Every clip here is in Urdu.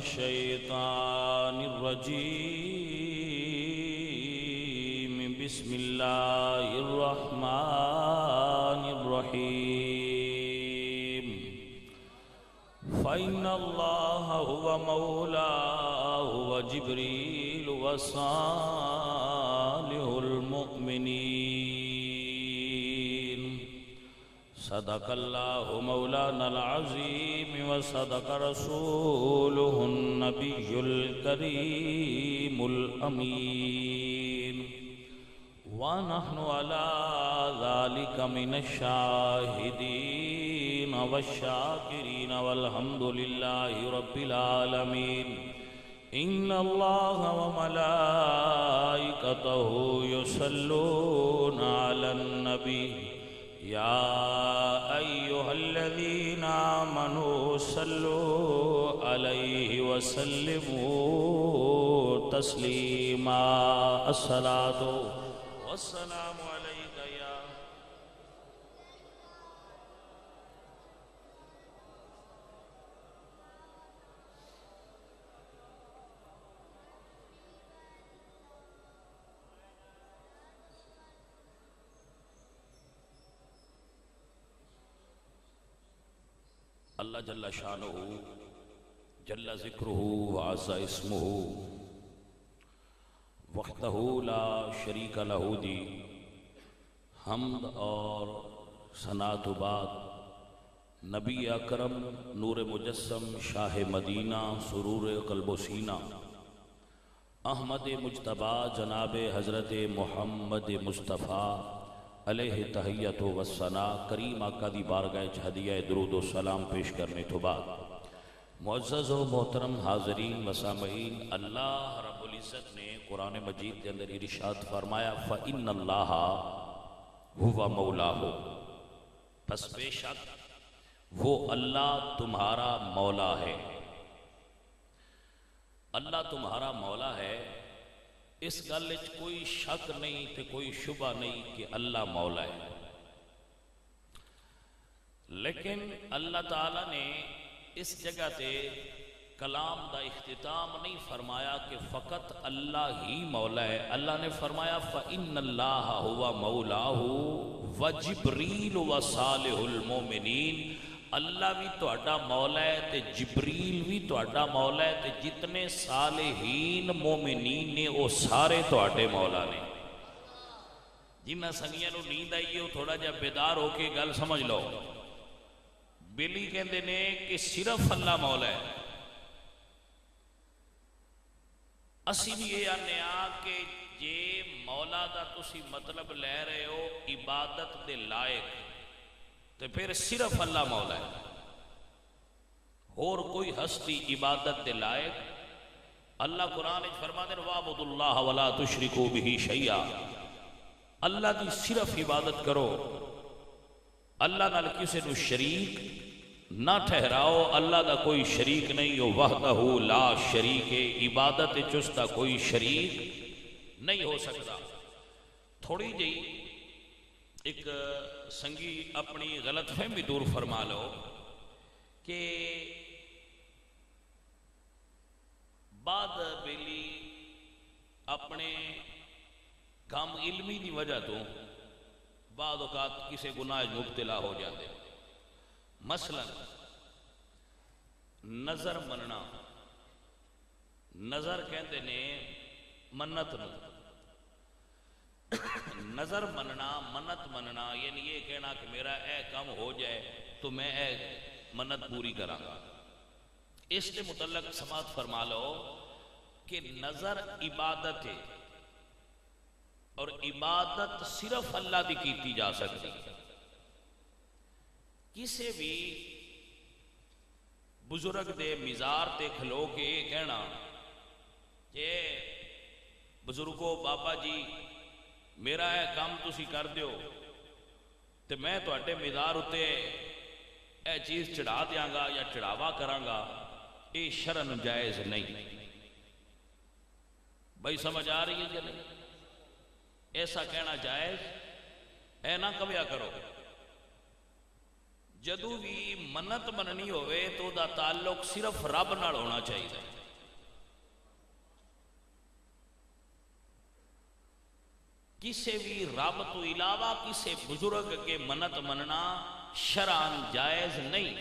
الشيطان الرجيم بسم الله الرحمن الرحيم فإن الله هو مولاه وجبريل وصالح المؤمنين صدق الله مولانا العظيم وصدق رسوله النبي الكريم الأمين ونحن على ذلك من الشاهدين والشاكرين والحمد لله رب العالمين إن الله وملائكته يصلون على النبي يا أيها الذين آمنوا صلوا عليه وسلموا تسليما الصلاة والسلام عليك يا اللہ جل شانہ جل ذکرہ وعز اسمہ وحدہ لا شریک لہ دی حمد اور ثناء و بعد نبی اکرم نور مجسم شاہ مدینہ سرور قلب و سینہ احمد مجتبی جناب حضرت محمد مصطفیٰ علیہ تحیت و ثناء کریم آقا دی بارگاہ ہدیہ درود و سلام پیش کرنے تو بعد معزز و محترم حاضرین و سامعین، اللہ رب العزت نے قرآن مجید کے اندر ارشاد فرمایا فَإِنَّ اللَّهَ هُوَ مَوْلَاهُ، پس بے شک وہ اللہ تمہارا مولا ہے۔ اللہ تمہارا مولا ہے، اس گل وچ کوئی شک نہیں تے کوئی شبہ نہیں کہ اللہ مولا ہے، لیکن اللہ تعالیٰ نے اس جگہ تے کلام دا اختتام نہیں فرمایا کہ فقط اللہ ہی مولا ہے۔ اللہ نے فرمایا فَإِنَّ اللَّهَ هُوَ مَوْلَاهُ وَجِبْرِيلُ وَصَالِحُ الْمُؤْمِنِينَ، اللہ بھی تہاڈا مولا ہے تے جبریل بھی تہاڈا مولا ہے تے جتنے صالحین مومنین نے وہ سارے تہاڈے مولا نے۔ جنہاں سنگیاں نو نیند آئی ہے وہ تھوڑا جا بیدار ہو کے گل سمجھ لو۔ بیلی کہندے نے کہ صرف اللہ مولا ہے، اسی بھی یہ آنے کہ جے مولا دا تسی مطلب لے رہے ہو عبادت دے لائق تو پھر صرف اللہ مولا ہے، اور کوئی ہستی عبادت دے لائق۔ اللہ قرآن فرما دے وَاعْبُدُوا اللَّهَ وَلَا تُشْرِكُوا بِهِ شَيْئًا، اللہ دی صرف عبادت کرو، اللہ نال کسی نو شریک نہ ٹھہراؤ، اللہ دا کوئی شریک نہیں ہو، وحدہ لا شریک، عبادت چستا کوئی شریک نہیں ہو سکتا۔ تھوڑی جی ایک سنگی اپنی غلط فہمی دور فرما لو کہ بعد بیلی اپنے کام علمی دی وجہ تو بعد اوقات کسی گناہ مبتلا ہو جاتے، مثلا نظر مننا، نظر کہتے نے منت نو، نظر مننا منت مننا یعنی یہ کہنا کہ میرا اے کام ہو جائے تو میں اے منت پوری کراں گا۔ اس کے متعلق سماعت فرما لو کہ نظر عبادت ہے، اور عبادت صرف اللہ دی کیتی جا سکتی۔ کسی بھی بزرگ دے مزار تے کھلو کے یہ کہنا کہ بزرگو بابا جی میرا ہے کام تسی کر دیو تے میں تو اٹے مزار ہوتے اے چیز چڑھا دیاں گا یا چڑھاوا کراں گا، اے شرن جائز نہیں۔ بھائی سمجھ آ رہی ہے یا نہیں؟ ایسا کہنا جائز اے نہ کبیا کرو۔ جدو بھی منت مننی ہوئے تو دا تعلق صرف رب نال ہونا چاہیے. کسے بھی رب تو علاوہ کسے بزرگ کے منت مننا شرعاً جائز نہیں،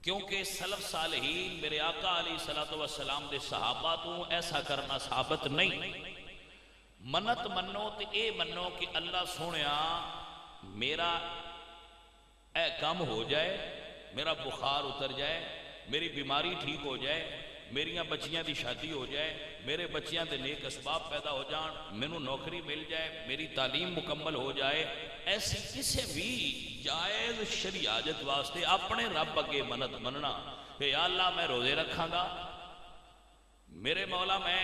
کیونکہ سلف صالحین میرے آقا علیہ الصلوۃ والسلام دے صحابہ تو ایسا کرنا ثابت نہیں. منت منو تے اے منو کہ اللہ سونیا میرا اے کام ہو جائے، میرا بخار اتر جائے، میری بیماری ٹھیک ہو جائے، میریاں بچیاں دی شادی ہو جائے، میرے بچیاں دے نیک اسباب پیدا ہو جان، مینوں نوکری مل جائے، میری تعلیم مکمل ہو جائے. ایسی کسی بھی جائز شرعی حاجت واسطے اپنے رب اگے منت مننا کہ یا اللہ میں روزے رکھاں گا، میرے مولا میں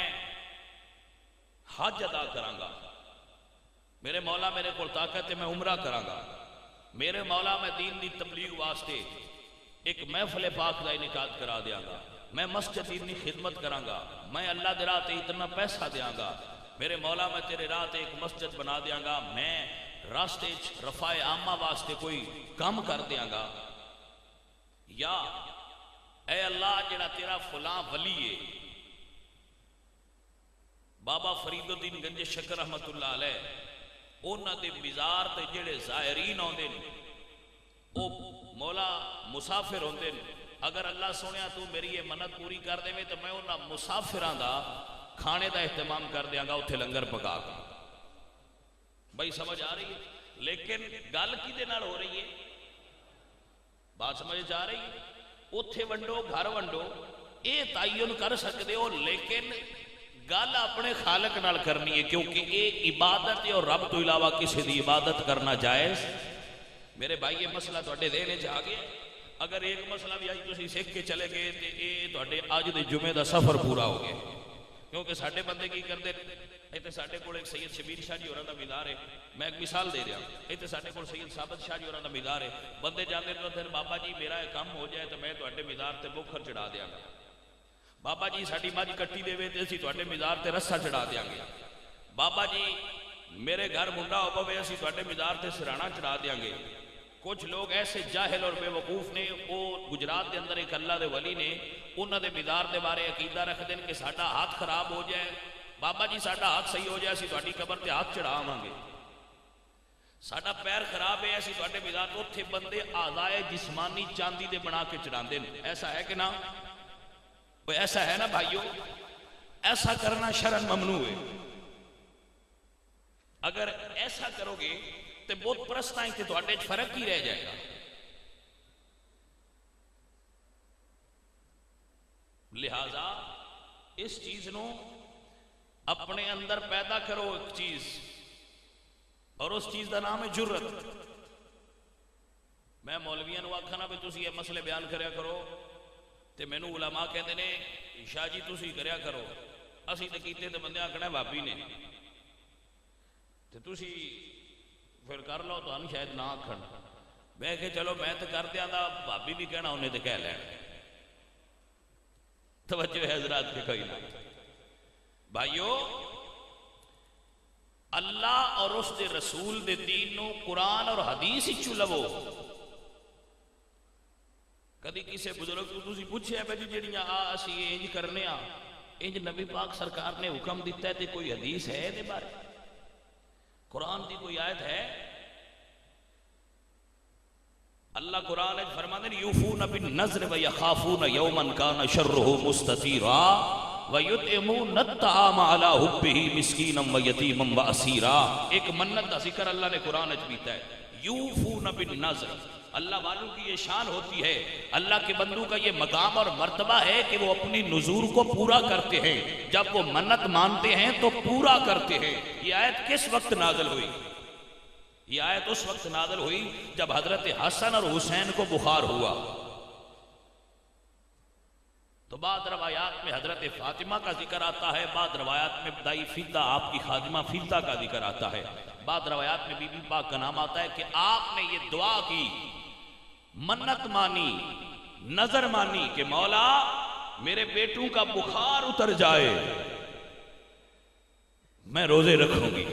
حج ادا کراں گا، میرے مولا میرے کو طاقت ہے میں عمرہ کراں گا، میرے مولا میں دین دی تبلیغ واسطے ایک محفل پاک دا انعقاد کرا دیاں گا، میں مسجد اتنی خدمت کراں گا، میں اللہ دے راہ تے اتنا پیسہ دیاں گا، میرے مولا میں تیرے راہ تے ایک مسجد بنا دیاں گا، میں راستے رفع عامہ واسطے کوئی کام کر دیاں گا. یا اے اللہ جڑا تیرا فلاں ولی ہے بابا فرید الدین گنج شکر رحمت اللہ علیہ، اونا دے مزار تے جڑے زائرین ہوندے او مولا مسافر ہوندے، اگر اللہ سونیا تو میری یہ منت پوری کر دے میں تو میں انہاں مسافران دا کھانے دا اہتمام کر دیاں گا، اتھے لنگر پکا گا. بھائی سمجھ آ رہی ہے؟ لیکن گل کی دے نال ہو رہی ہے، بات سمجھ آ رہی ہے؟ اتھے ونڈو گھر ونڈو اے تعین کر سکتے ہو، لیکن گل اپنے خالق نال کرنی ہے، کیونکہ اے عبادت ہے اور رب تو علاوہ کسی دی عبادت کرنا جائز. میرے بھائی یہ مسئلہ تھوڑے ذہن وچ آ گیا. اگر ایک مسئلہ بھی آج تسی سیکھ کے چلے گئے تو اے تھوڑے اج دے جمعے دا سفر پورا ہو گیا. کیونکہ ساڈے بندے کی کرتے ایتھے ساڈے کول ایک سید شبیر شاہ جی ہوراں دا مزار ہے، میں ایک مثال دے رہا ہوں، ایتھے ساڈے کول سید ثابت شاہ جی ہوراں دا مزار ہے، بندے جاندے تو پھر بابا جی میرا یہ کام ہو جائے تو میں تواڈے مزار تے بکھر چڑھا دیاں گا، بابا جی ساڈی مجھ کٹی دے وے تے اسی تواڈے مزار تے رسا چڑھا دیاں گے، بابا جی میرے گھر منڈا ہو پوے اسی تواڈے مزار تے سرانا چڑھا دیاں گے. کچھ لوگ ایسے جاہل اور بے وقوف نے، وہ گجرات دے اندر ایک اللہ دے ولی نے، انہاں دے مزار دے بارے عقیدہ رکھ دین کہ ساڈا ہاتھ خراب ہو جائے، بابا جی ساڈا ہاتھ صحیح ہو جائے اسی تواڈی قبر تے ہاتھ چڑھاواں گے، ساڈا پیر خراب ہے اسی تواڈے مزار تے اوتھے بندے اعضائے جسمانی چاندی دے بنا کے چڑھاندے نے. ایسا ہے کہ نہ؟ ایسا ہے نا بھائیو؟ ایسا کرنا شرعاً ممنوع ہے. اگر ایسا کرو گے تو بت پرستاں تے تواڈے وچ فرق ہی رہ جائے گا. لہذا اس چیز نو اپنے اندر پیدا کرو ایک چیز، اور اس چیز دا نام ہے جرت. میں مولویاں نو آکھنا بھی تسی یہ مسئلے بیان کریا کرو تے مینوں علماء کہندے نے شاہ جی تسی کریا کرو، اسی تے کیتے تے بندے آکھنا بھابی نے تے تسی پھر کر لو تو شاید نہ آکھن. میں کہ چلو میں تو کر دیاں دا بھابی بھی کہنا انہیں تے کہہ لین. توجہ ہے حضرات کے کوئی نہ. بھائیو اللہ اور اس دے رسول دے دین نو قرآن اور حدیث ہی چلو. کدی کسی بزرگ تو تسی پوچھے ہے بھائی جڑیاں اسی انج کرنے آ انج نبی پاک سرکار نے حکم دیتا ہے تے کوئی حدیث ہے دے بارے؟ قرآن دی کوئی آیت ہے؟ اللہ قرآن ہے فرماتے ہیں یوفون بالنذر ویخافون یوما کان شرہ مستطیرا ویطعمون الطعام علی حبہ مسکینا ویتیما واسیرا. ایک منت کا ذکر اللہ نے قرآن وچ کیتا ہے. یوفون بالنذر، اللہ والوں کی یہ شان ہوتی ہے، اللہ کے بندوں کا یہ مقام اور مرتبہ ہے کہ وہ اپنی نذور کو پورا کرتے ہیں. جب وہ منت مانتے ہیں تو پورا کرتے ہیں. یہ آیت کس وقت نازل ہوئی؟ یہ آیت اس وقت نازل ہوئی جب حضرت حسن اور حسین کو بخار ہوا. تو بعض روایات میں حضرت فاطمہ کا ذکر آتا ہے، بعض روایات میں دائی فیدہ آپ کی خادمہ فیدہ کا ذکر آتا ہے، بعض روایات میں بی بی پاک کا نام آتا ہے کہ آپ نے یہ دعا کی، منت مانی، نظر مانی کہ مولا میرے بیٹوں کا بخار اتر جائے میں روزے رکھوں گی.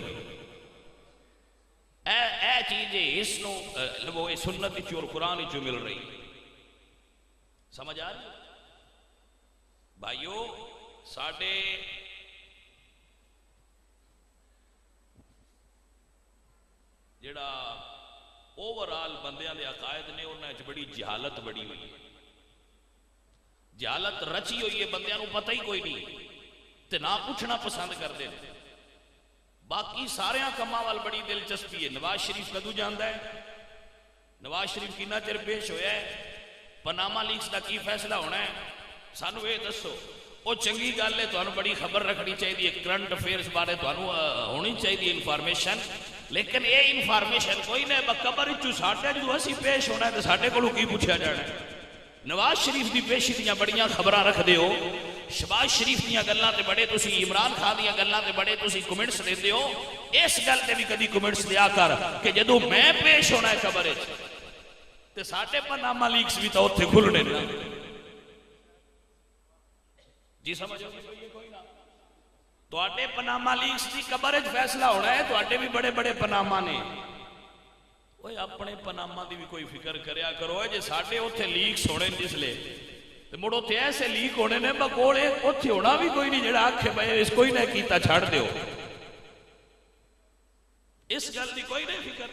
اے چیز اس وہ سنت اور قرآن چو مل رہی. سمجھ آ رہی بھائیو؟ ساڈے جڑا اوور آل بندیاں دے عقائد نے انہاں وچ بڑی جہالت بڑی ہوئی ہے. جہالت رچی ہوئی ہے، بندیاں نو پتہ ہی کوئی نہیں تے نہ پوچھنا پسند کرتے ہیں. باقی سارے کماں وال بڑی دلچسپی ہے. نواز شریف کدو جاندا ہے؟ نواز شریف کنا چر پیش ہویا ہے؟ پاناما لیکس دا کی فیصلہ ہونا ہے؟ سانو یہ دسو. وہ چنگی گل ہے، تمہیں بڑی خبر رکھنی چاہیے، کرنٹ افیئرس بارے تمہیں ہونی چاہیے انفارمیشن. لیکن یہ انفارمیشن کوئی نہیں. قبر چو ساڈے جو اسی پیش ہونا ہے تو ساڈے کولوں کی پوچھا جانا ہے؟ نواز شریف دی پیشی دیاں بڑیاں خبراں رکھ دیو، شہباز شریف دیاں گلاں تے بڑے تسی، عمران خان دیاں گلاں تے بڑے تسی کمنٹس دیندے ہو. اس گل تے بھی کدی کمنٹس دیا کر کہ جدوں میں پیش ہونا ہے خبر وچ تے ساڈے پاناما لیکس بھی تو اوتھے کھلنے نا. جی سمجھو کوئی نہ تواڈے پاناما لیکس دی خبر وچ فیصلہ ہونا ہے. تواڈے بھی بڑے بڑے پاناما نے. اوے اپنے پاناما دی بھی کوئی فکر کریا کرو. جے ساڈے اوتھے لیکس ہونے جس لے تے مڑ اوتھے ایسے لیک ہونے نے بکولے اوتھے ہونا بھی کوئی نہیں جڑا آکھے بھائی اس کوئی نہ کیتا چھڑ دیو. اس گل دی کوئی نہیں فکر.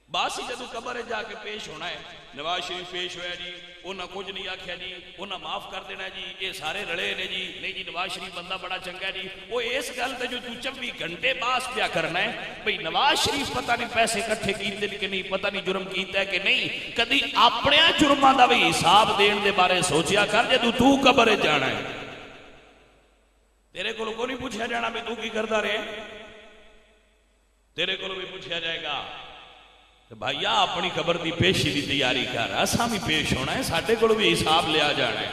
باسی جدو قبر جا کے پیش ہونا ہے، نواز شریف پیش ہویا جی، انہاں کچھ نہیں آکھیا جی، انہاں معاف کر دینا جی، یہ سارے رڑے نے جی، نہیں جی نواز شریف بندہ بڑا چنگا ہے جی. وہ اس گل تے جو 24 گھنٹے باس پیا کرنا ہے بھئی نواز شریف پتہ نہیں پیسے کٹھے کیتے کہ نہیں، پتہ نہیں جرم کیتا ہے کہ نہیں. کدی اپنے جرماں دا بھی حساب دین دے بارے سوچیا کر. جدو تو قبر جانا ہے تیرے کو نہیں پوچھا جانا بھی تو کی کردا رہے، تیرے کو بھی پوچھا جائے گا بھائیا اپنی قبر دی پیشی دی تیاری کر. اساں بھی پیش ہونا ہے، ساڈے کول بھی حساب لیا جانا ہے.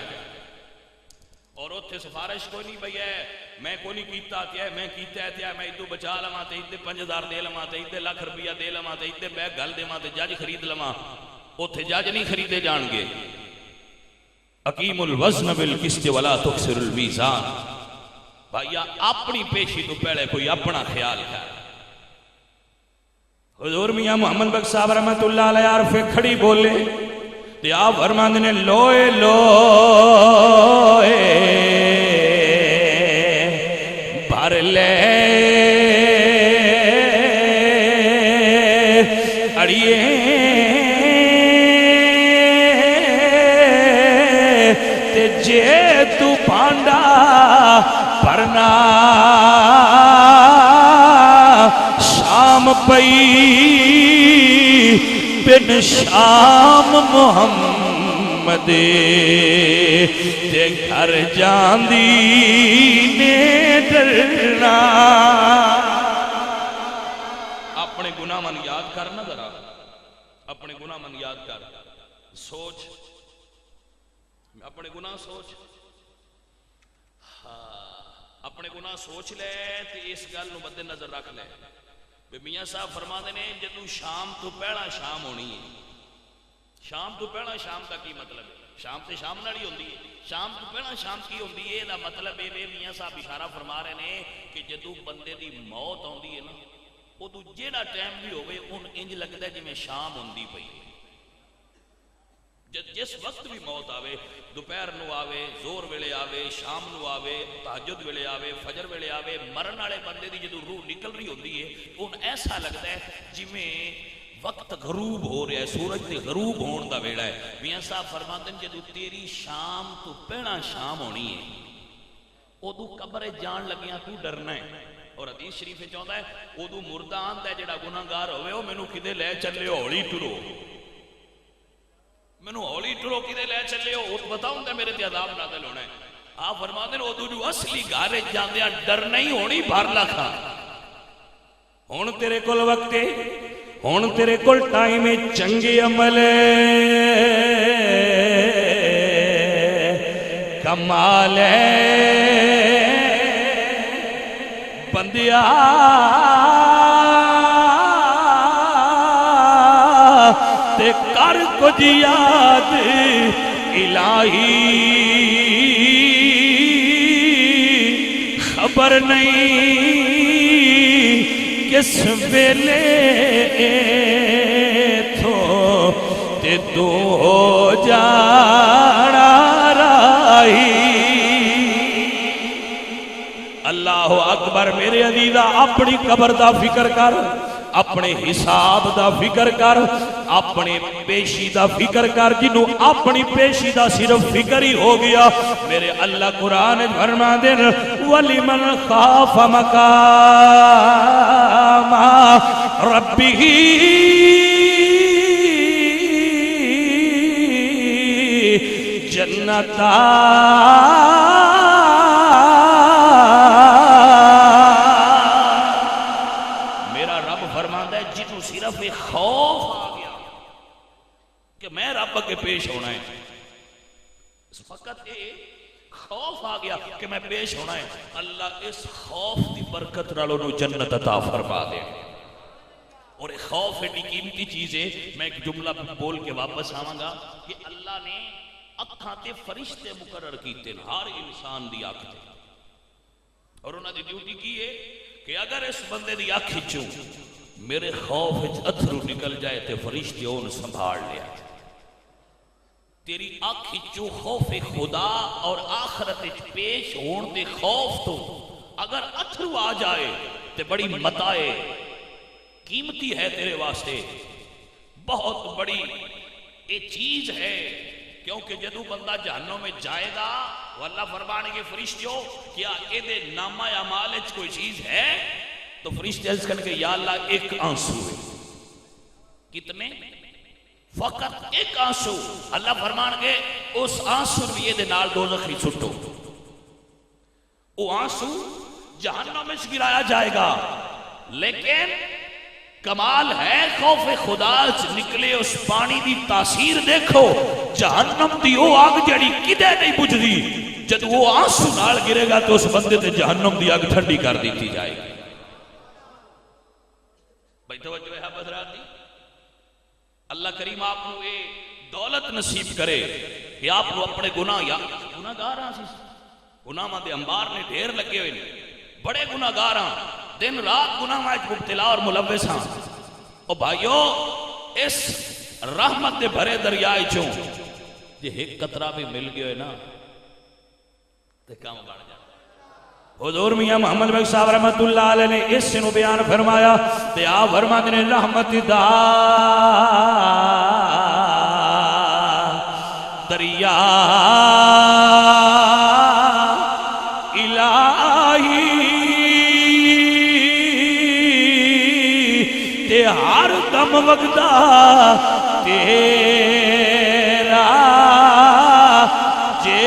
اور اوتھے سفارش کوئی نہیں بھئی ہے میں کوئی نہیں کیتا تے میں کیتا تے میں ادو بچا لواں تے ادے 5000 دے لواں تے ادے لاکھ روپیہ دے لواں تے ادے بیگ گل دیواں تے جج خرید لواں. اوتھے جج نہیں خریدے جان گے. اقیم الوزن بالقسط ولا تخسر المیزان. بھائیا اپنی پیشی تو پہلے کوئی اپنا خیال کر. حضور میاں محمد بخش صاحب رحمت اللہ علیہ عرف کھڑی بولے تے آپ فرماندے نے لوئے لوئے بھر لے اڑیے تے جے تو بھانڈا پرنا شام پئی بن شام محمد تے گھر جاندی نے ڈرنا. اپنے گناہ من یاد کرنا ذرا، اپنے گناہ من یاد کر. سوچ اپنے گناہ سوچ. اپنے گناہ سوچ لے تے اس گل نو مد نظر رکھ لے. میاں صاحب فرما دے نے جدو شام تو پہلا شام ہونی ہے. شام تو پہلا شام کا کی مطلب ہے؟ شام تے شام نال ہی ہوندی ہے. شام تو پہلا شام کی ہوندی ہے دا مطلب ہے میاں صاحب اشارہ فرما رہے نے کہ جدو بندے دی موت ہوندی ہے نا ادو جیڑا ٹائم بھی ہوئے ان انج لگتا ہے جی میں شام ہوندی پئی. جس وقت بھی موت آوے، دوپہر نو آوے، زور ویلے آوے، شام نو آوے، تہجد ویلے آوے، فجر ویلے آوے، مرن والے بندے دی جدو روح نکل رہی ہوتی ہے ان ایسا لگتا ہے جی میں وقت غروب ہو رہا ہے، سورج دے غروب ہون دا ویلا ہے. میاں صاحب فرماتے ہیں جدو تیری شام تو پہلا شام ہونی ہے ادو قبر جان لگیاں تو ڈرنا ہے. اور حدیث شریف چاہتا ہے ادو مردہ آندا ہے جڑا گناہگار ہوئے وہ مینوں کدے لے چلے ہولی ٹرو، مینوں ہولی ٹرو کدے لے چلے ہو بتاؤں گا میرے تے عذاب نازل ہونا ہے. آپ فرماتے ہیں ادو جو اصلی گارے جاندے ہیں ڈر نہیں ہونی بھر لکھا. ہن تیرے کول وقت ہے، ہن تیرے کول ٹائم ہے چنگے عمل کمال بندیا تے کر کچھ یاد الہی خبر نہیں اس ویلے تھو تے تو جانا راہی اللہ اکبر میرے عزیزہ اپنی قبر دا فکر کر اپنے حساب دا فکر کر اپنے پیشی دا فکر کر جنہوں اپنی پیشی دا صرف فکر ہی ہو گیا میرے اللہ قرآن فرما دین وَلِمَنْ خَافَ مَقَامَ رَبِّهِ جَنَّتَانِ صرف ایک خوف آ گیا کہ میں رب کے پیش ہونا ہے فقط ایک خوف آ گیا کہ میں پیش ہونا ہے اللہ اس خوف دی برکت نالوں نو جنت عطا فرما دے اور ایک خوف ایڈی قیمتی چیز ہے میں ایک جملہ بول کے واپس آواں گا کہ اللہ نے اکھاں تے فرشتے مقرر کیتے ہر انسان دی اکھ تے اور انہاں دی ڈیوٹی کی ہے کہ اگر اس بندے دی اکھ وچوں میرے خوف اتھرو نکل جائے تے فرشتے اون سنبھال لیا تیری آنکھ جو خوف خدا اور آخرت پیش ہون دے خوف تو اگر اتھرو آ جائے تے بڑی متائے قیمتی ہے تیرے واسطے بہت بڑی یہ چیز ہے کیونکہ جدو بندہ جہنم میں جائے گا وہ اللہ فرمانے کے فرشتوں کیا اے دے نامہ اعمال وچ کوئی چیز ہے تو فرشتے عرض کرنے کہ یا اللہ ایک آنسو ہے کتنے فقط ایک آنسو اللہ فرمان کے اس آنسو رویے دے نال دوزخی چھٹو وہ آنسو جہنم میں گرایا جائے گا لیکن کمال ہے خوف خدا نکلے اس پانی دی تاثیر دیکھو جہنم دی وہ آگ جڑی کدے نہیں بجھ دی جب وہ آنسو نال گرے گا تو اس بندے تے جہنم دی آگ ٹھنڈی کر دیتی جائے گی بھائی توجہ ہے حضرات دی اللہ کریم آپ کو یہ دولت نصیب کرے کہ آپ کو اپنے گناہ یا گناہ گار ہیں گناہ ماں دے انبار نے ڈھیر لگے ہوئے بڑے گناہ گار ہیں دن رات گناہ ماں مبتلا اور ملوث ہیں اور بھائیو اس رحمت دے بھرے دریائے چوں یہ ایک قطرہ بھی مل گئے نا تے کام بڑھ جائے حضور میاں محمد بھائی صاحب رحمت اللہ علیہ نے اس سنو بیان فرمایا تے آپ فرما دینے رحمت دا دریا الہی تے ہر دم وگدا تیرا جے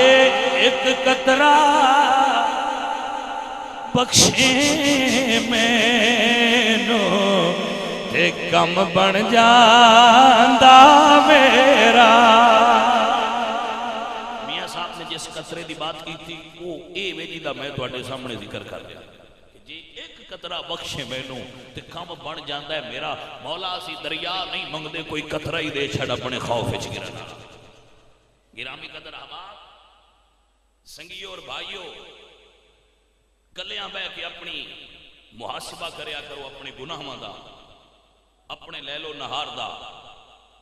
ایک قطرہ بخشے مینو تے کم بن جاندا میرا میاں صاحب نے جس قطرے دی بات کی تھی وہ اے ویجی دا میں تواڈے سامنے ذکر کر دیا جی ایک قطرہ بخشے مینو تے کم بن جاندا ہے میرا مولا سی دریا نہیں منگدے کوئی قطرہ ہی دے چھڑ اپنے خوف وچ گرنا گرامی قدر احباب سنگیو اور بھائیو کلیاں بے کہ اپنی محاسبہ کریا کرو اپنے گناہاں دا اپنے لیل و نہار دا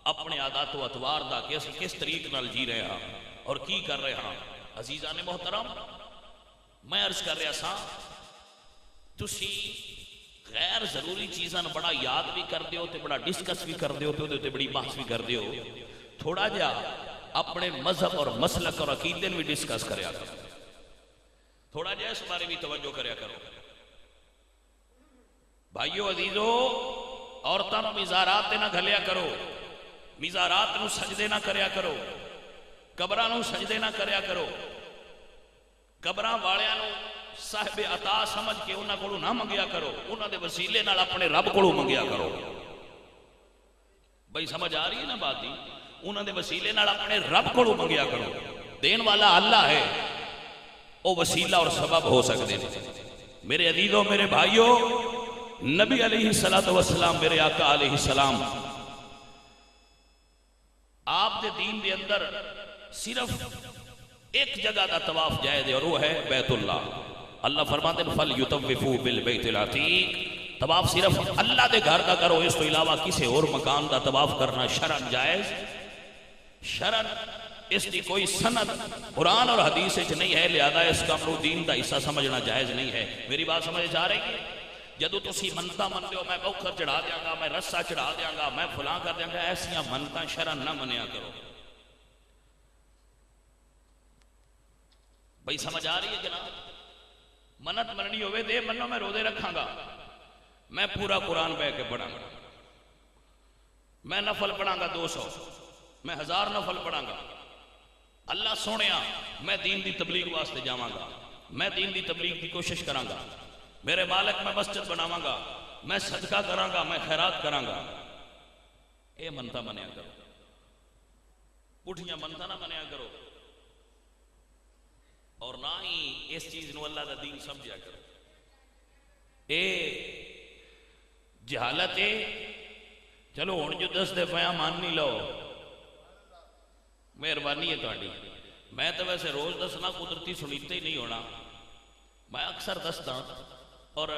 اپنے عادات و اتوار دا کہ اسی کس طریق نال جی رہے ہیں اور کی کر رہے ہیں عزیزان محترم میں عرض کر رہا سا تسی غیر ضروری چیزاں بڑا یاد بھی کر دیو تے بڑا ڈسکس بھی کر دیو تے بڑی بحث بھی کر دیو تھوڑا جا اپنے مذہب اور مسلک اور عقیدے بھی ڈسکس کریا کرو تھوڑا جا اس بارے بھی توجہ کریا کرو بھائیو عزیزو عورتاں نو مزارات نہ گھلیا کرو مزارات نو سجدے نہ کریا کرو قبراں نو سجدے نہ کریا کرو قبراں والیاں نو صاحب عطا سمجھ کے انہاں کولوں نہ منگیا کرو انہاں دے وسیلے نال اپنے رب کولوں منگیا کرو بھائی سمجھ آ رہی ہے نا بات دی انہاں دے وسیلے نال اپنے رب کولوں منگیا کرو دین والا اللہ ہے وہ وسیلہ اور سبب ہو سکتے ہیں میرے عزیزوں میرے بھائیوں نبی علیہ السلام میرے آقا علیہ السلام آپ دے دین دے اندر صرف ایک جگہ دا طواف جائز ہے اور وہ ہے بیت اللہ اللہ فرماتے ہیں فَلْيُطَوِّفُوا بِالْبَيْتِ الْعَتِيقِ طواف صرف اللہ دے گھر کا کرو، اس تو علاوہ کسی اور مکان دا طواف کرنا شرعن جائز، شرعن اس دی کوئی سند قرآن اور حدیث وچ نہیں ہے، لہذا اس کا امر دین دا حصہ سمجھنا جائز نہیں ہے۔ میری بات سمجھ جا رہی ہے؟ جدو تسی منتا منتے ہو میں بوکھر چڑھا دیاں گا، میں رسا چڑھا دیاں گا، میں فلاں کر دیاں گا، ایسیاں منتاں شرعن نہ منیا کرو۔ بھئی سمجھ آ رہی ہے جناب؟ منت مننی ہوئے دے منو میں روزے رکھاں گا، میں پورا قرآن بہ کے پڑھاں گا، میں نفل پڑھاں گا 200، میں 1000 نفل پڑھاں گا، اللہ سونیا میں دین دی تبلیغ واسطے جاواں گا، میں دین دی تبلیغ کی کوشش کراں گا، میرے مالک میں مسجد بناواں گا، میں صدقہ کراں گا، میں خیرات کراں گا، اے منتا منیا کرو، پٹھیاں منتا نہ منیا کرو، اور نہ ہی اس چیز نو اللہ دا دین سمجھا کرو۔ اے جہالت ہے، چلو ہن جو دس دے پیا مان نہیں لو، مہربانی ہے تہاڈی۔ میں تو ویسے روز دسنا قدرتی سنیتے ہی نہیں ہونا، میں اکثر دستا، اور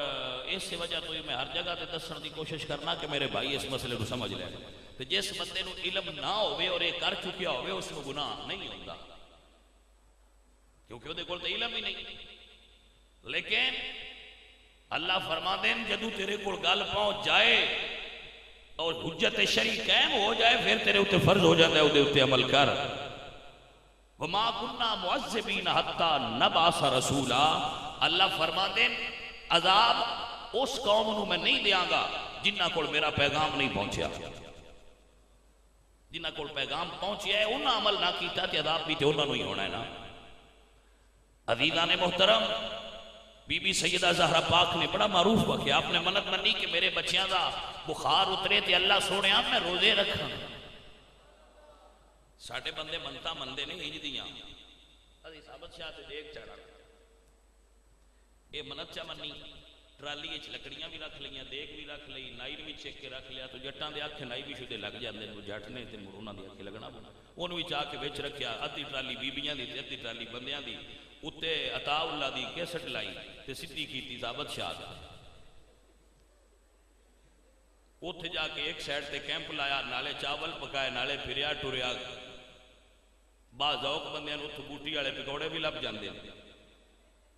اس وجہ تو میں ہر جگہ تے دسن دی کوشش کرنا کہ میرے بھائی اس مسئلے کو سمجھ لیں، تو جس بندے نو علم نہ ہوئے اور یہ کر چکیا ہوئے اس کو گناہ نہیں ہوتا، کیونکہ وہ دے کول تے علم ہی نہیں۔ لیکن اللہ فرما دیں جدو تیرے کول گل پہنچ جائے اور حجت شرعی قائم ہو جائے پھر تیرے اوتے فرض ہو جاتا ہے اودے اوتے عمل کر۔ وما كنا معذبین حتی نبعث رسولا، اللہ فرما دیں عذاب اس قوم نو میں نہیں دیاں گا جنہ کول میرا پیغام نہیں پہنچیا، جنہ کول پیغام پہنچیا ہے انہاں عمل نہ کیتا تے عذاب بھی تے انہاں نو ہی ہونا ہے نا۔ عزیزان محترم، بی بی سیدہ زہرا پاک نے بڑا معروف واقعہ، آپ نے منت منی کہ میرے بچیاں دا بخار اترے تے اللہ سونے میں روزے رکھاں۔ ساڑھے بندے منتا مندے نے ہج دیاں، ادھی ثابت شاہ تے دیکھ چڑھا، اے منت چا منی، ٹرالی اچ لکڑیاں بھی رکھ لئیاں، دیکھ بھی رکھ لئی، نائر بھی چیک کے رکھ لیا، تو جٹاں دے آکھے نائی بھی شدے لگ جاندے، وہ جٹ نے تے مرونا دے آکھے لگنا بنا، انہوں بھی چاہ کے بیچ رکھیا، ادھی ٹرالی بیبیاں دی تے ادھی ٹرالی بندیاں دی، اتے عطا اللہ دی کیسٹ لائی تے سدھی کیتی ثابت شاہ دا، اتھے جا کے ایک سائڈ تے کیمپ لایا، نالے چاول پکائے، نالے پھریا ٹوریا، بعض ذوق بندیاں اتھے بوٹی والے پکوڑے بھی لب جاندے ہیں،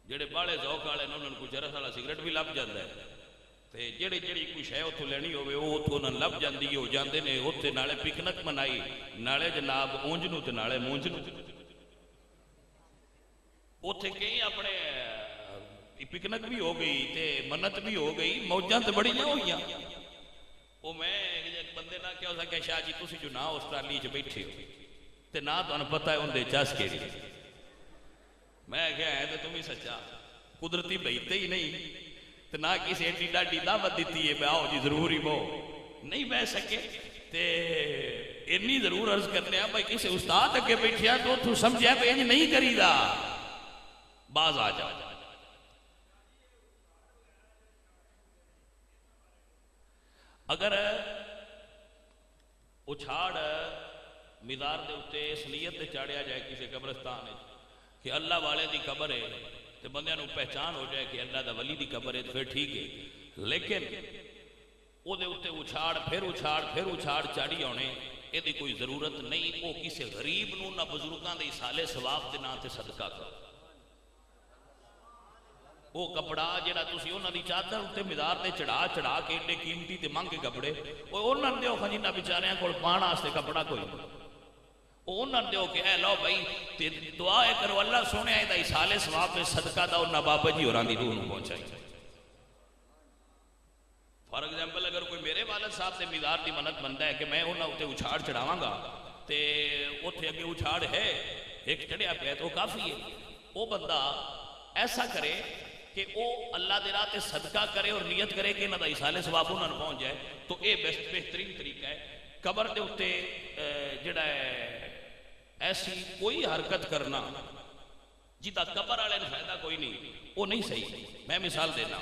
جڑے باڑے ذوق والے انہوں نے کچھ رس والا سگریٹ بھی لب جاندہ ہے، تے جڑی کچھ ہے اتھو لینی ہوئے وہ اتھو انہوں لب جاندی ہو جاندے نے، اتھے نالے پکنک منائی، نالے جناب اونجنو تے نالے مونجنو، اتھے کہیں اپنے پکنک بھی ہو گئی تے منت بھی ہو گئی، موجاں تے بڑی نہ ہوئیاں۔ وہ میں ایک بندے نہ کیا ہو سکے شاہ جی تسی جو نہ آسٹریلی چ بیٹھے ہو تے نہ تو انہوں پتہ ہے ان دے چاس کے لیے، میں کہا ہے تو تم ہی سچا، قدرتی بہتے ہی نہیں، تو نہ کسی ایڈی ڈاڈی دعوت دیتی ہے آؤ جی ضروری وہ نہیں بہ سکے، تے انی ضرور عرض کرنے ہیں بھائی کسی استاد اگے بیٹھیا تو تو سمجھا کہ انج نہیں کری دا، باز آ جاؤ۔ اگر اچھاڑ مزار دے اتے اس نیت تے چاڑیا جائے کسی قبرستان ہے کہ اللہ والے دی قبر ہے تو بندیاں نو پہچان ہو جائے کہ اللہ دا ولی دی قبر ہے تو پھر ٹھیک ہے، لیکن او دے اتے اچھاڑ چاڑی ہونے یہ دی کوئی ضرورت نہیں، وہ کسی غریب نو نہ بزرگاں دے اصالے ثواب دے نا تے صدقہ کرو۔ وہ کپڑا جڑا تسی انہاں دی چادر تے مزار تے چڑھا کے ایڈے قیمتی تے مہنگے کپڑے وہ انہاں دیو خجینہ بیچاریاں کول پانا واسطے کپڑا کوئی انہاں دیو کہ اے لو بھائی تے دعا کرو اللہ سونے دا اصالے ثواب تے صدقہ دا انہاں بابا جی ہوراں دی روح نوں پہنچائی۔ فار ایگزامپل اگر کوئی میرے والد صاحب تے مزار دی منت بنتا ہے کہ میں انہاں اتے اچھاڑ چڑھاواں گا تے اوتھے اگے اچھاڑ ہے ایک چڑھیا پیا تو کافی ہے، وہ بندہ ایسا کرے کہ وہ اللہ دے راہ تے صدقہ کرے اور نیت کرے کہ انہاں دا اصالے ثواب انہاں نوں پہنچ جائے، تو اے بہترین طریقہ ہے۔ قبر دے اتے جڑا ہے ایسی کوئی حرکت کرنا جیتا قبر والے نے فائدہ کوئی نہیں، وہ نہیں صحیح۔ میں مثال دینا،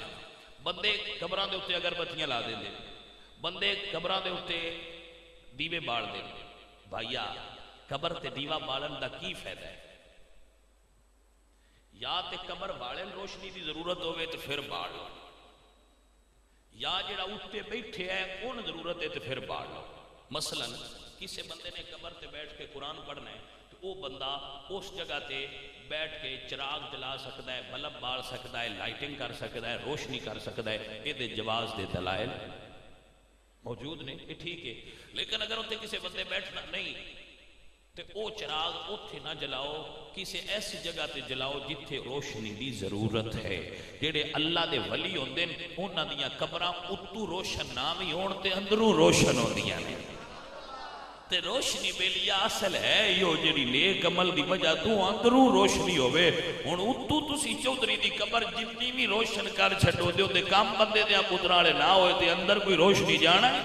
بندے قبراں دے اتے اگر بتیاں لا دیں دے، بندے قبراں دے اتے دیوے بال دیں، بھائیا قبر تے دیوہ بالن دا کی فائدہ ہے؟ یا تے قبر والے روشنی دی ضرورت ہوئے تو پھر بال، یا جڑا اتنے بیٹھے ہے ان ضرورت ہے تو پھر باڑ لو. مثلا کسی بندے نے قبر تے بیٹھ کے قرآن پڑھنا ہے تو وہ بندہ اس جگہ تے بیٹھ کے چراغ جلا سکتا ہے, بلب بال سکتا ہے, لائٹنگ کر سکتا ہے, روشنی کر سکتا ہے. یہ جواز دے دلائل موجود نے, یہ ٹھیک ہے. لیکن اگر اتنے کسی بندے بیٹھنا نہیں تو وہ چراغ اتنے نہ جلاؤ, کسی ایسی جگہ تے جلاؤ جتھے روشنی دی ضرورت ہے. جڑے اللہ دے ولی ہوندے نے انہاں دیاں قبراں اتو روشن نہ بھی ہون تے اندروں روشن ہوندیاں نے. تے روشنی بیلیا اصل ہے یو جڑی نیک عمل دی وجہ تو اندروں روشنی ہوئے. ہن اتو تسی چودھری دی قبر جتنی بھی روشن کر چھڈو دے تے کم بندے دیاں پتراں والے نہ ہوئے تے اندر کوئی روشنی جانا ہے,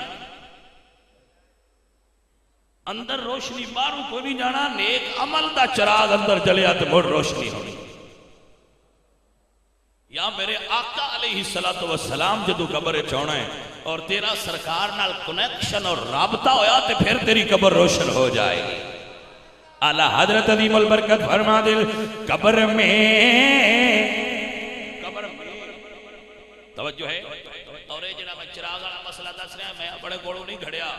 اندر روشنی باہروں کوئی نہیں جانا. نیک عمل دا چراغ اندر جلیا تے مڑ روشنی ہونی. یا میرے آقا علیہ السلام جدو قبر چونا ہے اور تیرا سرکار نال کنیکشن اور رابطہ ہویا تے پھر تیری قبر روشن ہو جائے گی. اعلیٰ حضرت عظیم البرکت فرما دل قبر میں توجہ ہے. اور یہ جنہاں میں چراغ والا مسئلہ دس رہا میں بڑے گوڑوں نہیں گھڑیا.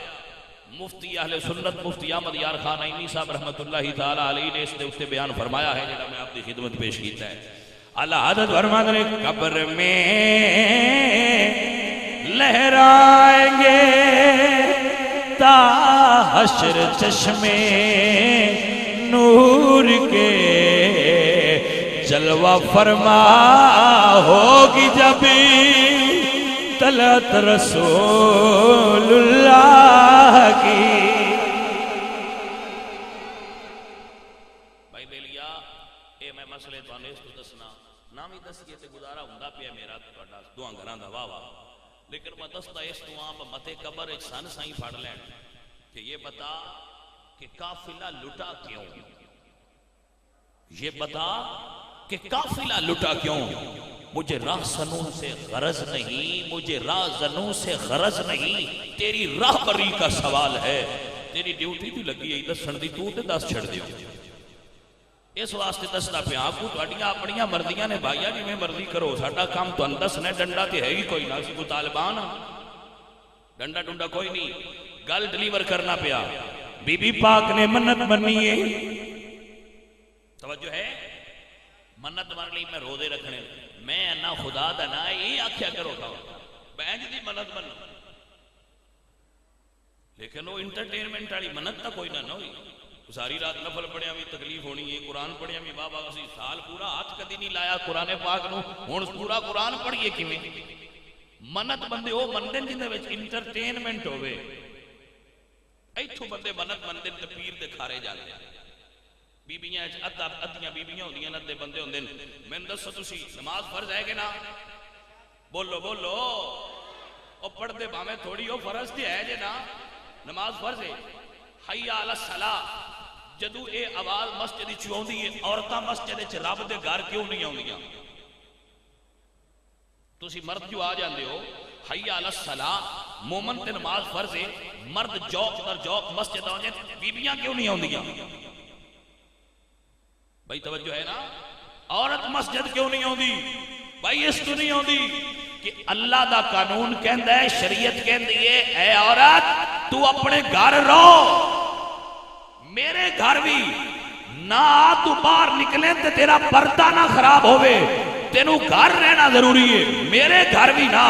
مفتی اہل سنت مفتی احمد یار خان عینی صاحب رحمت اللہ تعالیٰ علیہ نے اس نے بیان فرمایا ہے جنہاں میں آپ کی خدمت پیش کیتا ہے. اللہ حضرت فرما دے قبر میں لہرائیں گے تا حشر چشمے نور کے جلوہ فرما ہوگی جب طلعت رسول اللہ کی. بھائی بیلیا اے میں مسئلے تو اس تو دسنا نہ بھی دسیے تے گزارا ہوندا پیا میرا دعا گھراں دا واہ واہ. لیکن میں دستا اس تو آپ متے قبر ایک سن سائیں پڑھ لین کہ یہ بتا کہ قافلہ لٹا کیوں, یہ بتا کہ قافلہ لٹا کیوں. مجھے راہ زنوں سے غرض نہیں, مجھے راہ زنوں سے غرض نہیں, تیری راہ بری کا سوال ہے. تیری ڈیوٹی تو لگی ہے دسن دی, تو تے دس چھڑ دیو. اس واسطے دسنا پہ آپ کو تھوڑیاں اپنیاں مردیاں نے بھائیاں جی میں مرضی کرو, ساڈا کام تو دسنا ڈنڈا تے ہے ہی کوئی نہ, اسی کو طالبان ڈنڈا ڈنڈا کوئی نہیں, گل ڈلیور کرنا پیا. بی بی پاک نے منت منی ہے, توجہ ہے, منت من لی میں روزے رکھنے, میں نہ خدا دا نہ یہ آکھیا کرو تھا بینج دی منت من, لیکن وہ انٹرٹینمنٹ والی منت تا کوئی نہ ہوئی. ساری رات نفل پڑھیا بھی تکلیف ہونی ہے, قرآن پڑھیا بھی بابا اسی سال پورا ہاتھ کدی نہیں لایا قرآن پاک نو, ہن پورا قرآن پڑھیے کیویں. منت بندے او مندے جندے وچ انٹرٹینمنٹ ہوے, ایتھوں بندے منت مندے تے پیر دے کھارے جاندے. بیبیاں ادھیاں بیبیاں ہوندیاں نے تے بندے ہوندے نے. میں دسو تسی نماز فرض ہے کہ نہ, بولو بولو, او پڑھدے بھاویں تھوڑی او فرض تے ہے جے نا, نماز فرض ہے. حی علی الصلاۃ جدو اے آواز مسجد وچ آوندی ہے, عورتاں مسجد وچ رب دے گھر کیوں نہیں آوندیاں؟ تسی مرد جو آ جاندے ہو حی علی الصلاۃ, مومن تے نماز فرض ہے, مرد جوق در جوق مسجد آ جاندے, بیبیاں کیوں نہیں آوندیاں؟ بھائی توجہ ہے نا, عورت مسجد کیوں نہیں آوندی؟ بھائی اس تو نہیں آوندی کہ اللہ دا قانون کہندا ہے, شریعت کہندی ہے اے عورت تو اپنے گھر رہو. میرے گھر بھی نہ تو باہر نکلے تے تیرا پردہ نہ خراب ہوئے, تینوں گھر رہنا ضروری ہے. میرے گھر بھی نہ,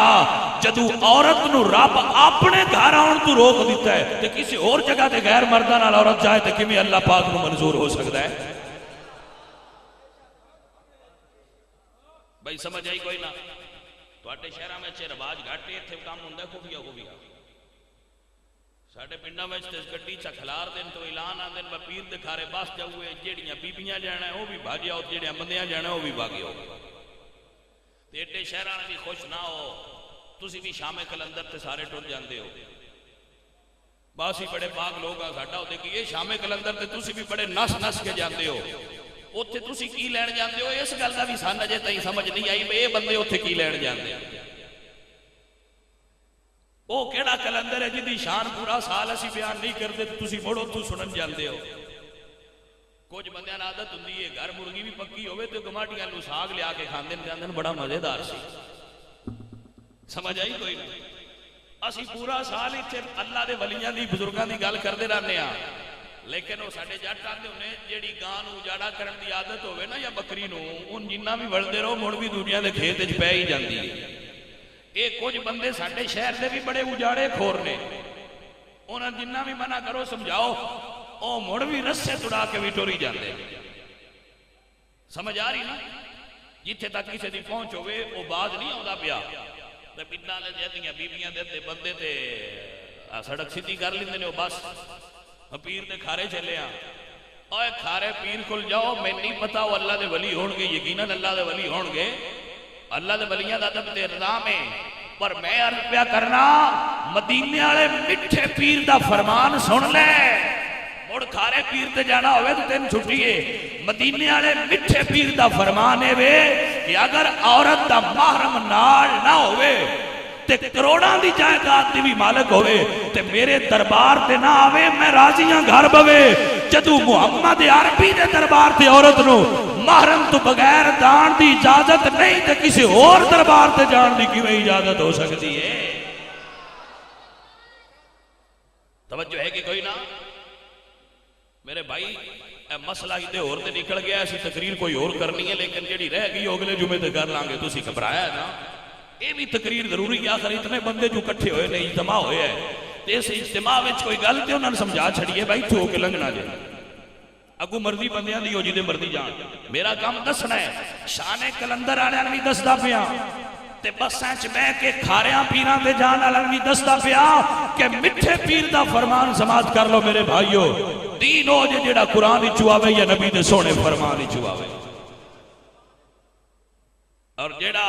جدو عورت نو رب اپنے گھر آن تو روک دیتا ہے تے کسی اور جگہ تے غیر مردہ نال عورت جائے تے کیویں اللہ پاک نو منظور ہو سکتا ہے؟ بھائی سمجھ آئی کوئی نہ؟ تواڈے شہراں وچ رواج گھٹ ہے, ایتھے کام ہوندا خفیہ خفیہ. ساڈے پنڈاں وچ تے گڈی چا کھلار دین تو اعلان آندے نے پیر دے کھارے بس جاؤے, جیڑیاں بیبیاں جانا ہے وہ بھی بھاگیا ہو, جیڑیاں بندیاں جانا ہے وہ بھی بھاگیا ہو. تے ایڈے شہراں بھی خوش نہ ہو, تسی بھی شام کلندر تے سارے ٹر جاندے ہو. بس ہی بڑے پاک لوگ آ ساڈا ہوتے کہ یہ شام کلندر تے تسی بھی بڑے نس نس کے جاندے ہو. اوتھے تسی کی لین جاندے ہو, اس گل دا بھی سان اجے تائیں سمجھ نہیں آئی بے بندے اوتھے کی لین جاندے ہو. او کیڑا کلندر ہے جدی شان پورا سال اسی بیان نہیں کرتے تسی مڑو تو سنن جاندے ہو. کچھ بندیاں عادت ہوندی ہے گھر مرغی بھی پکی ہوئے تو گماٹیاں نو ساگ لیا کے کھاندے جاندے, بڑا مزیدار سی. سمجھ آئی کوئی نہ؟ اسی پورا سال اتنے اللہ دے ولیاں دی بزرگاں دی گل کرتے رہنے ہاں، لیکن وہ ساڈے جٹ آتے ہونے جیڑی گاں نو اجاڑا کرن دی عادت ہوئے نا یا بکری نو، ان جنہ بھی وڑدے رہو مڑ بھی دنیا دے کھیت وچ پے ہی جاندی ہے۔ ایک کچھ بندے ساڈے شہر دے بھی بڑے اجاڑے کھور نے، انہاں جنہ بھی منع کرو سمجھاؤ او مڑ بھی رسے تڑا کے بھی ٹوری جاندے۔ سمجھ آ رہی نا؟ جتھے تک کسی دی پہنچ ہوئے وہ باز نہیں آندا پیا تے پنڈاں دے جہدیاں بیبیاں دے بندے تے سڑک سیدھی کر لیندے نے، بس پیر دے کھارے چلے ہاں۔ اوے کھارے پیر کول جاؤ، میں نہیں پتا وہ اللہ دے ولی ہون گے، یقیناً اللہ دے ولی ہون گے، اللہ دے ولیاں دا ادب تے نظام ہے، پر میں عرض پیا کرنا مدینے والے میٹھے پیر دا فرمان سن لے، مڑ کھارے پیر تے جانا ہوئے تو تین چھٹی ہے۔ مدینے والے میٹھے پیر دا فرمان ہے وے کہ اگر عورت دا محرم نال نہ ہوئے تے کروڑاں دی جائیداد دی بھی مالک ہوئے تے میرے دربار تے نہ آوے، میں راضیاں گھر بوے۔ جدو محمد عربی دے دربار تے عورت نو محرم تو بغیر جان دی اجازت نہیں تے کسی اور دربار تے جان دی کیویں اجازت ہو سکتی ہے؟ توجہ ہے کہ کوئی نہ؟ میرے بھائی اے مسئلہ ہی تے اور تے نکل گیا، ایسی تقریر کوئی اور کرنی ہے، لیکن جیڑی رہ گئی اگلے جمعے تے کر لانگے، تسی گھبرایا ہے نا؟ یہ بھی تقریر ضروری ہے، آخر اتنے بندے جو کٹھے ہوئے نے اجتماع ہوئے ہے، اس اجتماع وچ کوئی گل تے انہاں نے سمجھا چھڑیے بھائی تھو کے لنگنا جے، اگو مرضی بندیاں دی ہو جی دے مرضی جان، میرا کام دسنا ہے، شان کلندر والے بھی دسدا پیا تے بساں چ بہ کے کھاریاں پیراں تے جان والے بھی دسدا پیا کہ میٹھے پیر دا فرمان سماعت کر لو میرے بھائیو، دین ہو جے جڑا قرآن وچ آوے یا نبی دے سونے فرمان وچ آوے، اور جڑا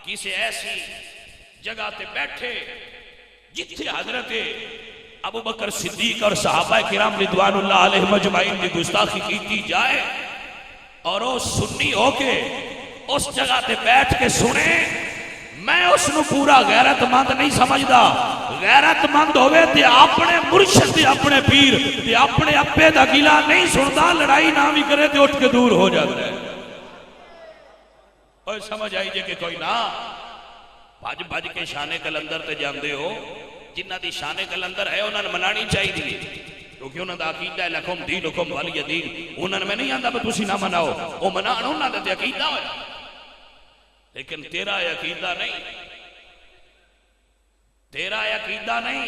کسی ایسی جگہ تے بیٹھے جتھے حضرت ابو بکر صدیق اور صحابہ کرام رضوان اللہ علیہ مجمعین کی گستاخی کیتی جائے اور وہ سنی ہو کے اس جگہ تے بیٹھ کے سنے، میں اس نو پورا غیرت مند نہیں سمجھدا۔ غیرت مند ہوئے تے اپنے مرشد تے اپنے پیر تے اپنے اپے دا گلہ نہیں سندا، لڑائی نہ بھی کرے تے اٹھ کے دور ہو جاتا ہے۔ اور سمجھ آئی جے کہ کوئی نہ بھج بھج کے شان کلندر تے جاندے ہو، جنہ دی شان کلندر ہے انہوں نے منانی چاہی دی، کیونکہ انہوں دا عقیدہ ہے لکھم دینکم ولی دین، انہوں نے میں نہیں آندہ بس تسی نہ مناؤ، وہ منان انہوں نے عقیدہ ہویا، لیکن تیرا عقیدہ نہیں، تیرا عقیدہ نہیں،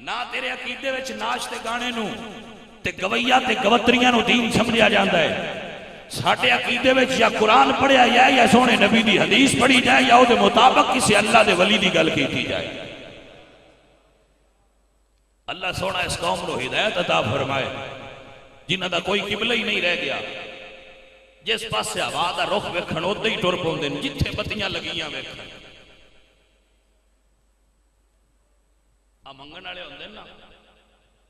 نہ تیرے عقیدے وچ ناچ تے گانے نو تے گویہ تے گوتریاں نو دین سمجھیا جاندہ ہے۔ ساٹھے عقیدے وچ یا قرآن پڑھیا جائے یا سونے نبی دی حدیث پڑھی جائے یا وہ دے مطابق کسی اللہ دے ولی دی گل کیتی جائے۔ اللہ سونا اس قوم نو ہدایت عطا فرمائے جنہ دا کوئی قبلہ ہی نہیں رہ گیا، جس پاس سے ہوا دا رخ ویکھن اودے ہی ٹر پوندے نے، جتھے بتیاں لگیاں ویکھن۔ آ منگن والے ہوندے نا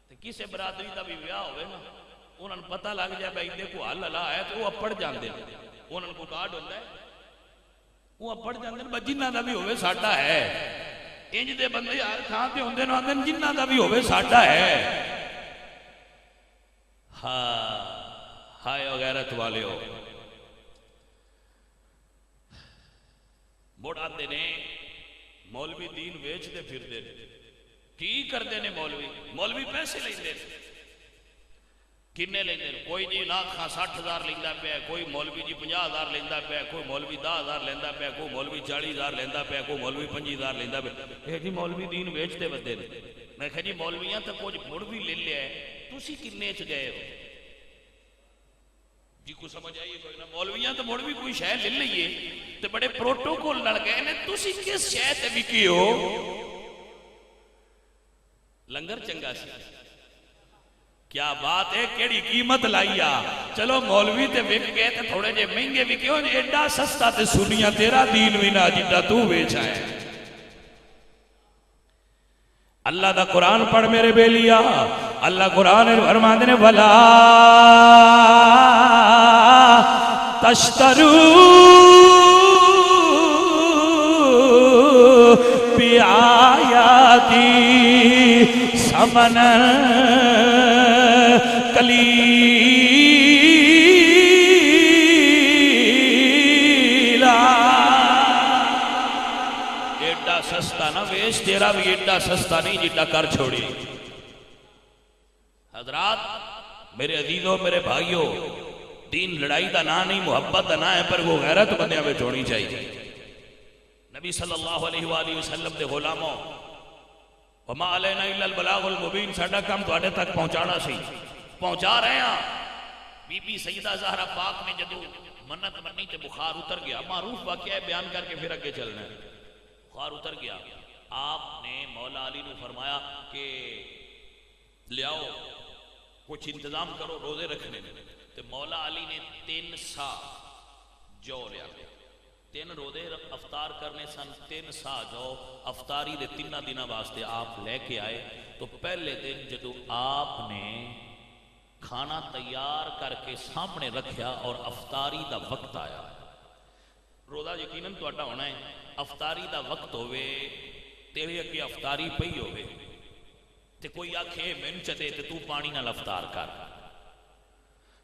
تے کسے برادری دا بھی ویاہ ہوئے نا، انہوں نے پتہ لگ جائے بھائی دے کو حل اللہ ہے تو وہ اپڑ جاندے ہیں، انہوں نے کو کارڈ ہوتا ہے وہ اپڑ جاندے ہیں، جنہ دا بھی ہوئے ساٹا ہے، انج دے بندے ہر تھان تے ہوندے نو آندے جنہ دا بھی ہوئے ساٹا ہے۔ ہائے غیرت والے ہو، مڑ آتے نے مولوی دین ویچ دے پھر دے کی کر دے نے مولوی پیسے لیں دے کنے لیندے، کوئی جی لاکھ 60,000 لیندہ پیا، کوئی مولوی جی 50,000 لیندہ پیا، کوئی مولوی 10,000 لیندہ پیا، کوئی مولوی 40,000 لیندہ پیا، کوئی مولوی 25,000 لیندہ پیا۔ اے جی مولوی دین بیچتے بدے نے، میں کہا جی مولویاں تو کچھ مڑ بھی لے لیا ہے، تسی کنے چ گئے ہو جی؟ کو سمجھ آئیے کوئی نہ؟ مولویاں تو مڑ بھی کوئی شے لے لئیے تو بڑے پروٹوکول لڑ گئے نے، تسی کس شے تے وکی ہو؟ لنگر چنگا سی، کیا بات ہے، کیڑی قیمت لائیا، چلو مولوی تے وک گئے تے تھوڑے جے مہنگے وکے ہو، ایڈا سستا تے سنیا تیرا دین بھی نہ جیتا تو بیچا ہے۔ اللہ دا قرآن پڑھ میرے بیلیا، اللہ قرآن فرمان نے وَلَا تَشْتَرُوا بِآيَاتِي ثَمَنًا قَلِيلًا، درویش تیرا بھی ایڈا سستا نہیں جیڈا کر چھوڑی. حضرات میرے عزیزوں میرے بھائیوں، دین لڑائی دا نا نہیں، محبت دا نا ہے، پر وہ غیرت بندیاں میں ہونی چاہیے. نبی صلی اللہ علیہ وآلہ وسلم دے غلاموں، وما علینا الا البلاغ المبین، ساڈا کام تواڈے تک پہنچانا سی، پہنچا رہے ہیں. بی بی سیدہ زہرا پاک نے جدو منت منی تے بخار اتر گیا، معروف واقعہ ہے، بیان کر کے پھر اگے چلنا ہے. بخار اتر گیا، آپ نے مولا علی نے فرمایا کہ لے آؤ کچھ انتظام کرو روزے رکھنے میں. تو مولا علی نے 3 سا جو لیا، 3 روزے افطار کرنے سن، 3 سا جو افطاری دے 3 دنوں واسطے آپ لے کے آئے. تو پہلے دن جدو آپ نے کھانا تیار کر کے سامنے رکھیا اور افطاری دا وقت آیا، روزہ یقیناً تہاڈا ہونا ہے، افطاری دا وقت ہوئے تیرے اگے افطاری پئی ہوئے تے کوئی آکھے مین چدے تے تو پانی نال افطار کر.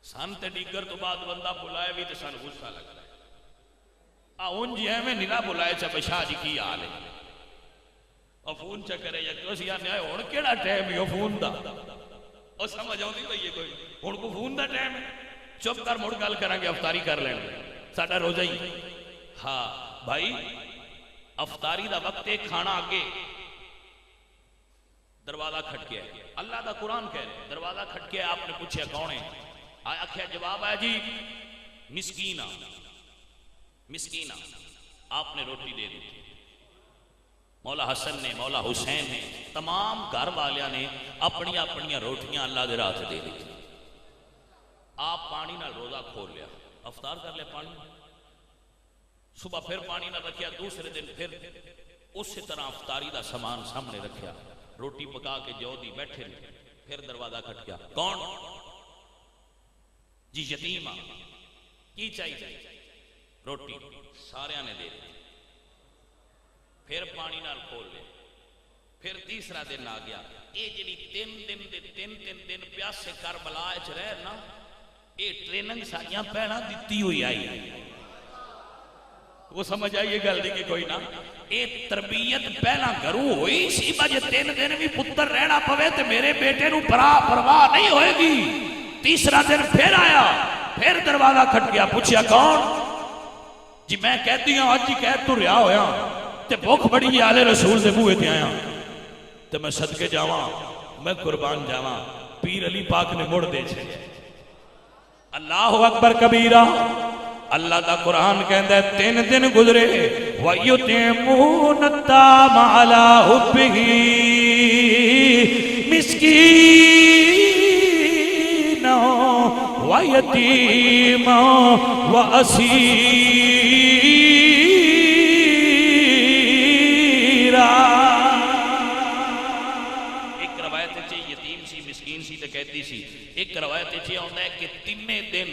سن تے ڈیگر تو بعد بندہ بلائے بھی تے سن غصہ لگتا ہے، اون جی میں نیلا بلائے چا بشاہ جی کی حال ہے، اور فون چا کرے یا کسی آنے آئے ہون کیڑا ٹائم ہے فون دا، اور سمجھ آؤں دی بھئی کوئی ہون کو فون دا ٹائم ہے، چپ کر مڑ گل کریں گے افطاری کر لیں گے ساڈا روزہ ہی. ہاں بھائی افطاری دا وقت ہے، کھانا آگے، دروازہ کھٹ کے ہے، اللہ دا قرآن کہہ رہے دروازہ کھٹ کے ہے. آپ نے پوچھا کون ہے، آیا کیا جواب ہے جی مسکینہ مسکینہ. آپ نے روٹی دے دی، مولا حسن نے مولا حسین نے تمام گھر والیاں نے اپنی اپنی روٹیاں اللہ دے راہ دے دی. آپ پانی نال روزہ کھول لیا، افطار کر لیا پانی، صبح پھر پانی نہ رکھیا، دوسرے دن پھر اسی طرح افطاری دا سامان سامنے رکھیا، روٹی پکا کے جو دی بیٹھے، پھر دروازہ کھٹ گیا. کون جی؟ یتیم کی چاہیے روٹی، سارے نے دے دی، پھر پانی نال کھول لے. پھر تیسرا دن آ گیا، یہ جڑی 3 دن پیاسے کربلا وچ رہ نا، یہ ٹریننگ ساریاں پہنا دتی ہوئی آئی، وہ سمجھ آئیے گل دی کہ کوئی نہ، یہ تربیت پہلا گھروں ہوئی سی، بجے 3 دن بھی پتر رہنا پوے تے میرے بیٹے نو پرواہ نہیں ہوئے گی. تیسرا دن پھر آیا، پھر دروازہ کھٹ گیا، پوچھیا کون جی؟ میں کہتی ہوں آج جی کہہ تو رہا ہویا تے بھوک بڑی آلے رسول دے بوئے تے آیا تے میں صدقے جاواں، میں قربان جاواں. پیر علی پاک نے مڑ دے چھے. اللہ اکبر کبیرہ. اللہ دا قرآن کہندہ ہے 3 دن گزرے وَيُطْعِمُونَ الطَّعَامَ عَلَىٰ حُبِّهِ مِسْكِينًا وَيَتِيمًا وَأَسِيرًا. ایک روایت ہے یتیم سی مسکین سی تے کہتی سی، ایک روایت ہے ہوتا ہے کہ 3 دن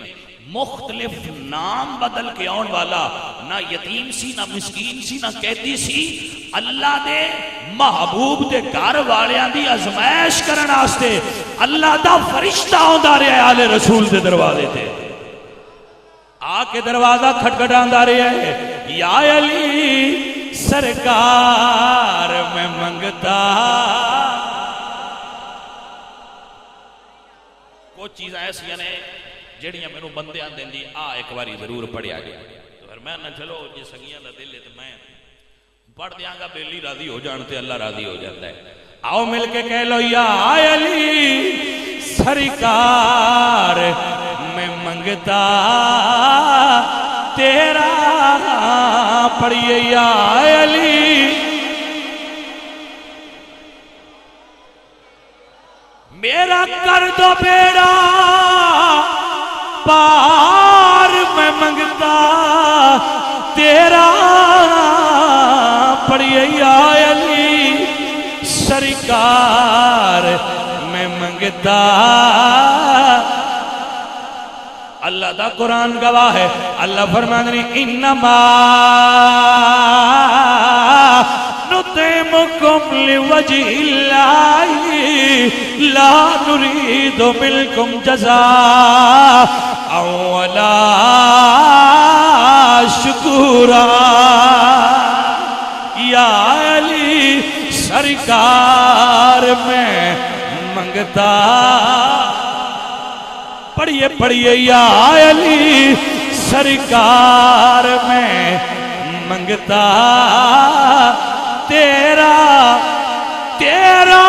مختلف نام بدل کے آن والا، نہ یتیم سی نہ مسکین سی نہ کہتی سی، اللہ دے محبوب دے گھر والیاں دی ازمائش کرن واسطے اللہ دا فرشتہ ہوندا رہا ہے آلے رسول دے دروازے تے، آ کے دروازہ کھٹکھٹاندا رہا ہے، یا علی سرکار میں منگتا. کچھ چیزیں ایسی ہیں جڑیاں میں نو بندے آن دیں دی ایک باری ضرور پڑھیا گیا. تو پھر میں نہ چلو جی سنگیاں دا دل ہے تو میں پڑھ دیاں گا، بیلی راضی ہو جانتے اللہ راضی ہو جاتا ہے. آؤ مل کے کہہ لو یا علی سرکار میں منگتا تیرا، پڑھئے یا علی میرا کر دو بیڑا پار، میں منگتا تیرا، پڑھئے یا علی سرکار میں منگتا. اللہ دا قرآن گواہ ہے، اللہ فرمانے انما نطعمکم لوجہ اللہ لا نرید منکم جزاء ولا شکورا. یا علی سرکار میں منگتا پڑھیے پڑھیے یا علی سرکار میں منگتا تیرا تیرا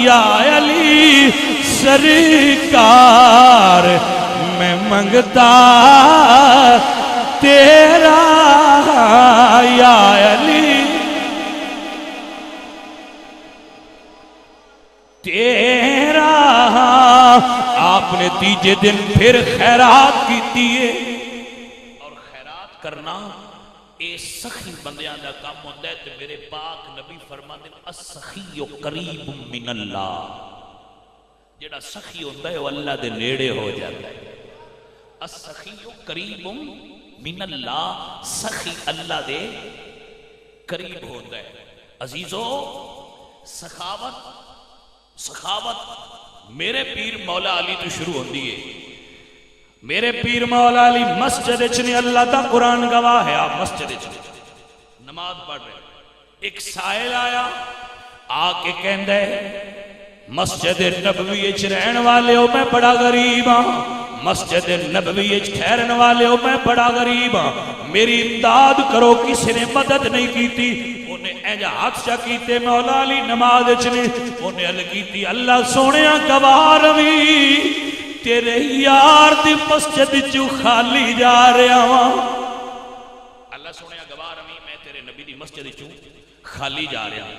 یا علی سرکار میں منگتا تیرا یا علی تیرا۔ آپ نے تیجے دن پھر خیرات کی دیئے، اور خیرات کرنا اے سخی بندیاں دا کام ہوتا ہے۔ تو میرے پاک نبی فرماتے ہیں السخی قریب من اللہ، جڑا سخی ہوتا ہے وہ اللہ دے نیڑے ہو جاتا ہے۔ السخی قریب من اللہ، سخی اللہ دے قریب ہوتا ہے۔ عزیزو سخاوت میرے پیر مولا علی تو شروع ہوندی ہے۔ میرے پیر مولا علی مسجد چنے، اللہ دا قرآن گواہ ہے، آپ مسجد چنے نماز پڑھ رہے، ایک سائل آیا آ کے کہندہ ہے مسجد نبوی چ رہن والے ہو میں بڑا غریب ہاں، مسجد نبوی چ ٹھہرن والے ہو میں بڑا غریب ہاں، میری امداد کرو۔ کسی نے مدد نہیں کیتی، انہیں ایجا ہاتھ چا کیتے مولا علی نماز چنے، انہیں علی کیتی اللہ سونیا گواہ روی تیرے یار دی مسجد چو خالی جا رہا ہوں، اللہ سونیا گواہ روی میں تیرے نبی دی مسجد چو خالی جا رہا ہوں۔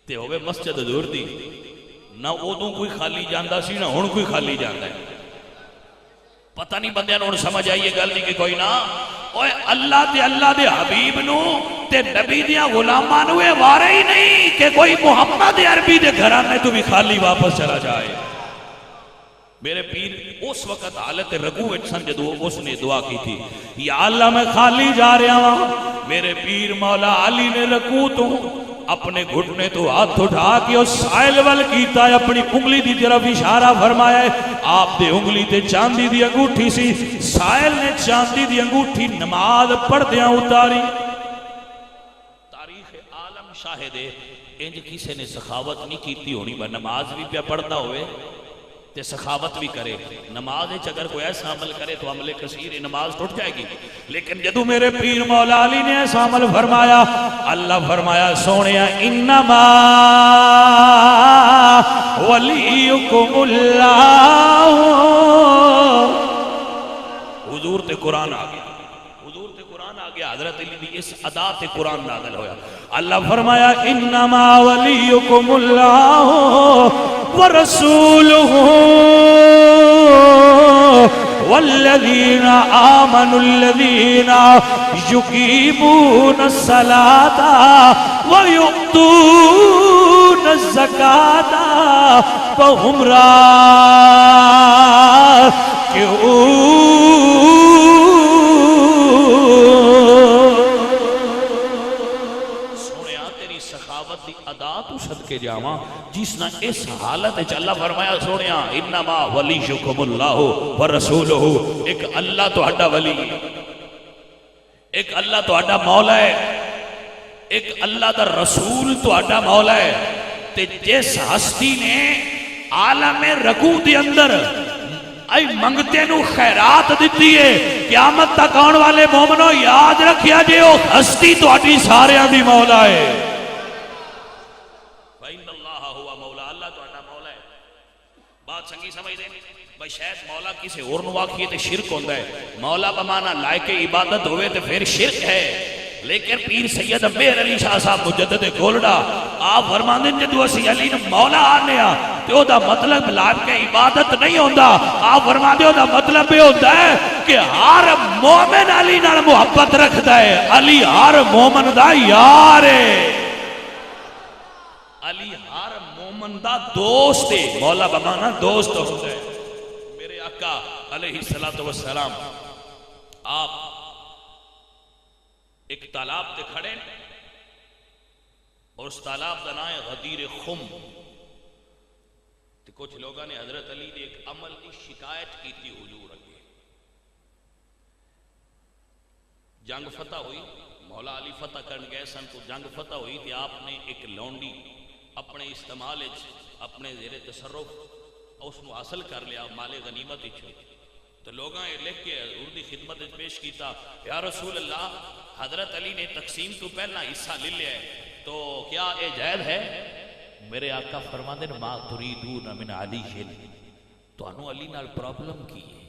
تے ہوئے مسجد دور دی نہ ادوں کوئی خالی جاندہ سی نہ ہن کوئی خالی جاندہ ہے۔ پتہ نہیں بندے نوں سمجھ آئیے گل دی کہ کوئی نہ اوے اللہ دے حبیب نو تے نبی دیاں غلاماں نو اے وارے ہی نہیں کہ کوئی محمد عربی دے گھرانے تو بھی خالی واپس چلا جائے۔ میرے پیر اس وقت حالت رکوع سن جدو اس نے دعا کی تھی یا اللہ میں خالی جا رہا ہوں۔ میرے پیر مولا علی نے رکوع تو اپنے گھٹنے تو ہاتھ اٹھا کے اس سائل وال کیتا ہے، اپنی انگلی دی طرف اشارہ فرمایا ہے۔ آپ دے انگلی تے چاندی دی انگوٹھی سی، سائل نے چاندی دی انگوٹھی نماز پڑھ دیاں اتاری۔ تاریخ عالم شاہد ہے انج کسی نے سخاوت نہیں کیتی ہونی، با نماز بھی پہ پڑھتا ہوئے تے سخاوت بھی کرے۔ نماز اگر کوئی ایسا عمل کرے تو عمل کثیر نماز ٹوٹ جائے گی، لیکن جدو میرے پیر مولا علی نے ایسا عمل فرمایا، اللہ فرمایا سونیا انما ولیکم اللہ۔ حضور تے قرآن آ گیا، حضور تے قرآن آ گیا، حضرت علی دی اس ادا تے قرآن نازل ہویا۔ اللہ فرمایا انما ولیکم اللہ ورسولہ والذین آمنوا الذین یقیمون الصلاة ویؤتون الزکاة وهم سخاوت دی ادا تو صدقے جاواں جس نہ اس حالت اللہ فرمایا سونیا انما ولیکم اللہ ورسولہ، ایک اللہ تو ہڈا ولی، ایک اللہ تو ہڈا مولا ہے، ایک اللہ دا رسول تو ہڈا مولا ہے۔ تے جس ہستی نے عالم رکوع دے اندر اے منگتے نو خیرات دیتی ہے، قیامت تک آن والے مومنوں یاد رکھیا جے او ہستی تو ہڈی ساریاں دی مولا ہے۔ بات سنگی سمجھ دیں بھائی، شاید مولا کسی اور نو آکھیے تے شرک ہوندہ ہے، مولا بمانا لائق عبادت ہوئے تے پھر شرک ہے۔ لیکن پیر سید امیر علی شاہ صاحب مجدد گولڈا آپ فرماندے جدو اسی علی نے مولا آنے آ تو دا مطلب لائق عبادت نہیں ہوندہ، آپ فرماندے دا مطلب یہ ہوتا ہے کہ ہر مومن علی نال محبت رکھتا ہے، علی ہر مومن دا یار ہے، علی ہر مومن دا دوست ہے، مولا بمانا دوست ہوتا ہے۔ میرے آقا علیہ السلام آپ ایک تالاب تے کھڑے اور اس تالاب دا نام ہے غدیر خم۔ تے کچھ لوگاں نے حضرت علی نے ایک عمل کی شکایت کی تھی حضور اگے، جنگ فتح ہوئی، مولا علی فتح کرن گئے سن تو جنگ فتح ہوئی تو آپ نے ایک لونڈی اپنے استعمال اپنے زیر تصرف اس کو حاصل کر لیا مال غنیمت چھو تو لوگاں یہ لکھ کے حضور دی خدمت پیش کیتا، یا رسول اللہ حضرت علی نے تقسیم تو پہلا حصہ لے لیا ہے تو کیا یہ جائز ہے؟ میرے آقا فرماندے نے ما تريدون من علی تو انو علی نال پرابلم کی ہے،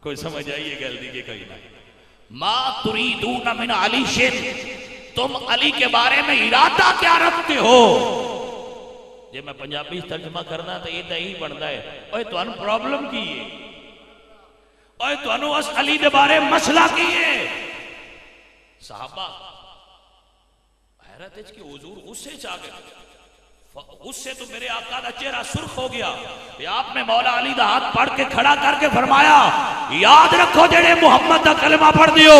کوئی سمجھ آئیے گل دی کہ کوئی نہ، ما تريدون من علی تم علی کے بارے میں ارادہ کیا رکھتے ہو؟ جب میں پنجابی ترجمہ کرنا تو یہ ہی بنتا ہے، اوہ تو انو پرابلم کی ہے، اوہ تو انو اس علی دے بارے مسئلہ کی ہے۔ صحابہ حیرت ہے کہ حضور غصے چاہ گئے، غصے تو میرے آقا دا چہرہ سرخ ہو گیا، آپ نے مولا علی دا ہاتھ پڑھ کے کھڑا کر کے فرمایا یاد رکھو جڑے محمد دا کلمہ پڑھ دیو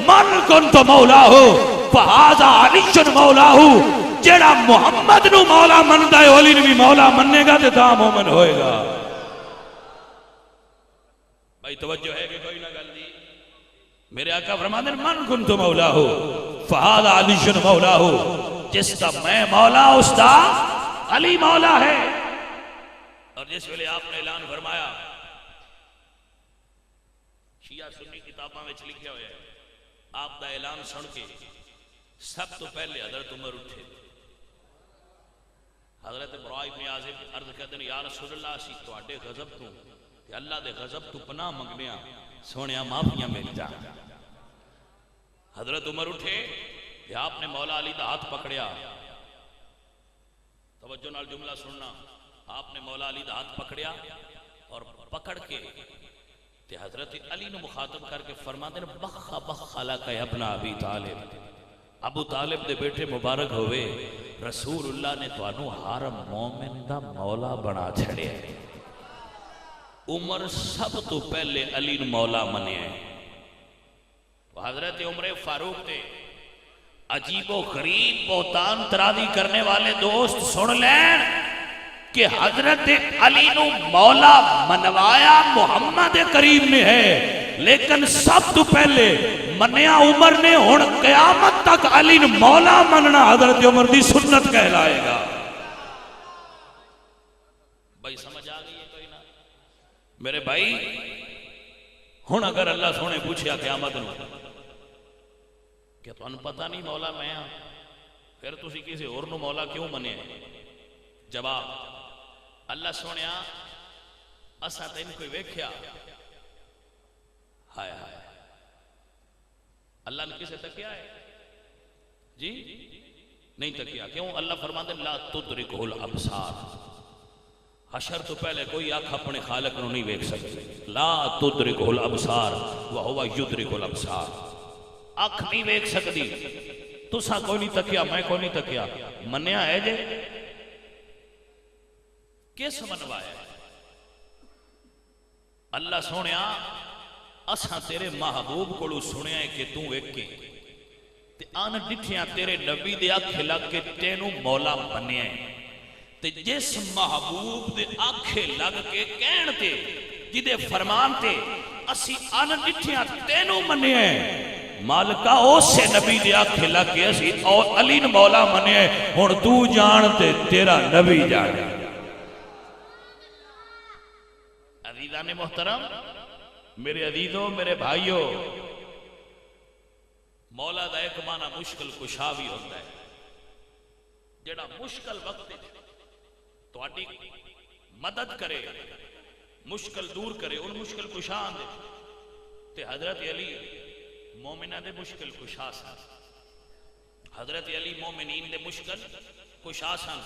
من کنت مولا ہو فہذا علی مولا ہو، جڑا محمد نو مولا مندا ہے علی نو بھی مولا مننے گا تے تا مومن ہوئے گا۔ بھائی توجہ ہے کہ کوئی نہ گل دی؟ میرے آقا فرماتے ہیں من کنت مولا ہو فہذا علی مولا ہو، جس کا میں مولا اس کا علی مولا ہے۔ اور جس ویلے آپ نے اعلان فرمایا، شیعہ سنی کتاباں میں لکھے ہوئے ہیں، آپ دا اعلان سن کے سب تو پہلے حضرت عمر اٹھے، حضرت براء ابن عازب عرض کرتے ہیں یا رسول اللہ اسی تواڈے غضب تو کہ اللہ دے غضب تو پناہ منگنیاں سونیاں معافیاں مل جا۔ حضرت عمر اٹھے کہ آپ نے مولا علی دا ہاتھ پکڑیا، توجہ نال جملہ سننا، آپ نے مولا علی دا ہاتھ پکڑیا اور پکڑ کے تے حضرت علی نے مخاطب کر کے فرماتے ہیں بخ بخ لک یا ابن ابی طالب، ابو طالب دے بیٹے مبارک ہوئے، رسول اللہ نے توانو ہر مومن دا مولا بنا چھڑے۔ عمر سب تو پہلے علی نے مولا منے ہیں۔ حضرت عمر فاروق تے عجیب و غریب بہتان ترازی کرنے والے دوست سن لین کہ حضرت علی نو مولا منوایا محمد کریم نے ہے، لیکن سب تو پہلے منیا عمر نے، ہن قیامت تک علی نو مولا مننا حضرت عمر دی سنت کہلائے گا۔ بھائی سمجھ آ گئی ہے کوئی نہ؟ میرے بھائی ہن اگر اللہ سونے پوچھیا قیامت نو کہ تو انہوں پتہ نہیں مولا میں ہاں، پھر تسی کسی اور نو مولا کیوں منے؟ جواب اللہ سونیا اسا تین کوئی ویکھیا، ہائے ہائے اللہ نے کسے تکیا ہے؟ جی نہیں تکیا، کیوں؟ اللہ فرماتے ہیں لا تدرکہ الابصار، حشر تو پہلے کوئی آنکھ اپنے خالق نو نہیں ویکھ سکتے، لا تدرکہ الابصار وہو یدرک الابصار، آنکھ نہیں ویکھ سکتی، تسا کوئی نہیں تکیا، میں کوئی نہیں تکیا، منیا ہے جے کس منوایا؟ اللہ سونیا اساں تیرے محبوب کو سنیا ہے کہ تو ایک کے تے آن ڈٹھیاں تیرے نبی دے آنکھ لگ کے تینوں مولا بنیا ہے، تے جس محبوب دے آنکھ لگ کے کہن تے جدے فرمان تے اسی آن ڈٹھیاں تینوں منیا ہے، مالکہ اسے نبی دے آنکھ لگ کے اسی اور علی نے مولا منیا ہے، ہن تو جانتے تیرا نبی جانے۔ عزیزان محترم، میرے عزیزوں، میرے بھائیوں، مولا دا ایک معنی مشکل کشا بھی ہوتا ہے، جڑا مشکل وقت تو آٹی مدد کرے، مشکل دور کرے، ان مشکل کشا دے تے حضرت علی مومنہ دے مشکل کشا سن، حضرت علی مومنین دے مشکل کشا سن۔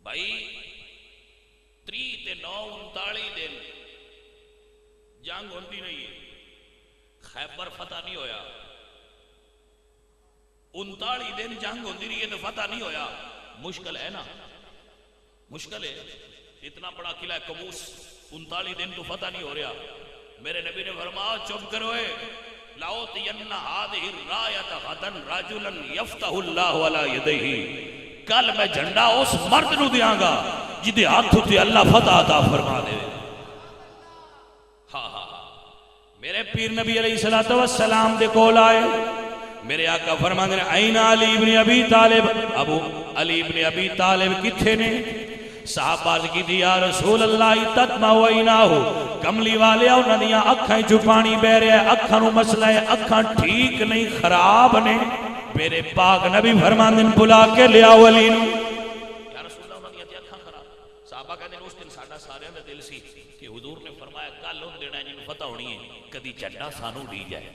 بھائی 30 تے 39 دن جنگ ہوندی نہیں ہے، خیبر فتح نہیں ہویا، 39 دن جنگ ہوندی رہی ہے تو فتح نہیں ہویا، مشکل ہے نا؟ مشکل ہے، اتنا بڑا قلعہ قبوس 39 دن تو فتح نہیں ہو رہا۔ میرے نبی نے فرمایا چپ کرو اے لاؤ تین ہذہ الرایۃ غدا رجلا یفتح اللہ علی یدیہ، کل میں جھنڈا اس مرد نو دیاں گا جدے ہاتھ تے اللہ فتح عطا فرما دے۔ ہاں ہاں میرے پیر نبی علیہ الصلوۃ والسلام دے کول آئے، میرے آقا فرماندے نے این علی ابن ابی طالب، ابو علی ابن ابی طالب کتھے نے؟ صحابہ عرض کی دی یا رسول اللہ تدمع عیناہ، کملی والے انہاں دیاں اکھاں چوں پانی بہ رہا ہے، اکھاں نو مسئلہ ہے، اکھاں ٹھیک نہیں خراب نے۔ میرے پاک نبی فرماندے نے بلا کے لے آؤ علی نو۔ یا رسول اللہ انہاں دیاں اکھاں خراب۔ صحابہ کہندے نے اس دن ساڈا سارے دا دل سی کہ حضور نے فرمایا کل اون دینا جنوں فتح ہونی ہے کدی جھنڈا سانو ڈی جائے،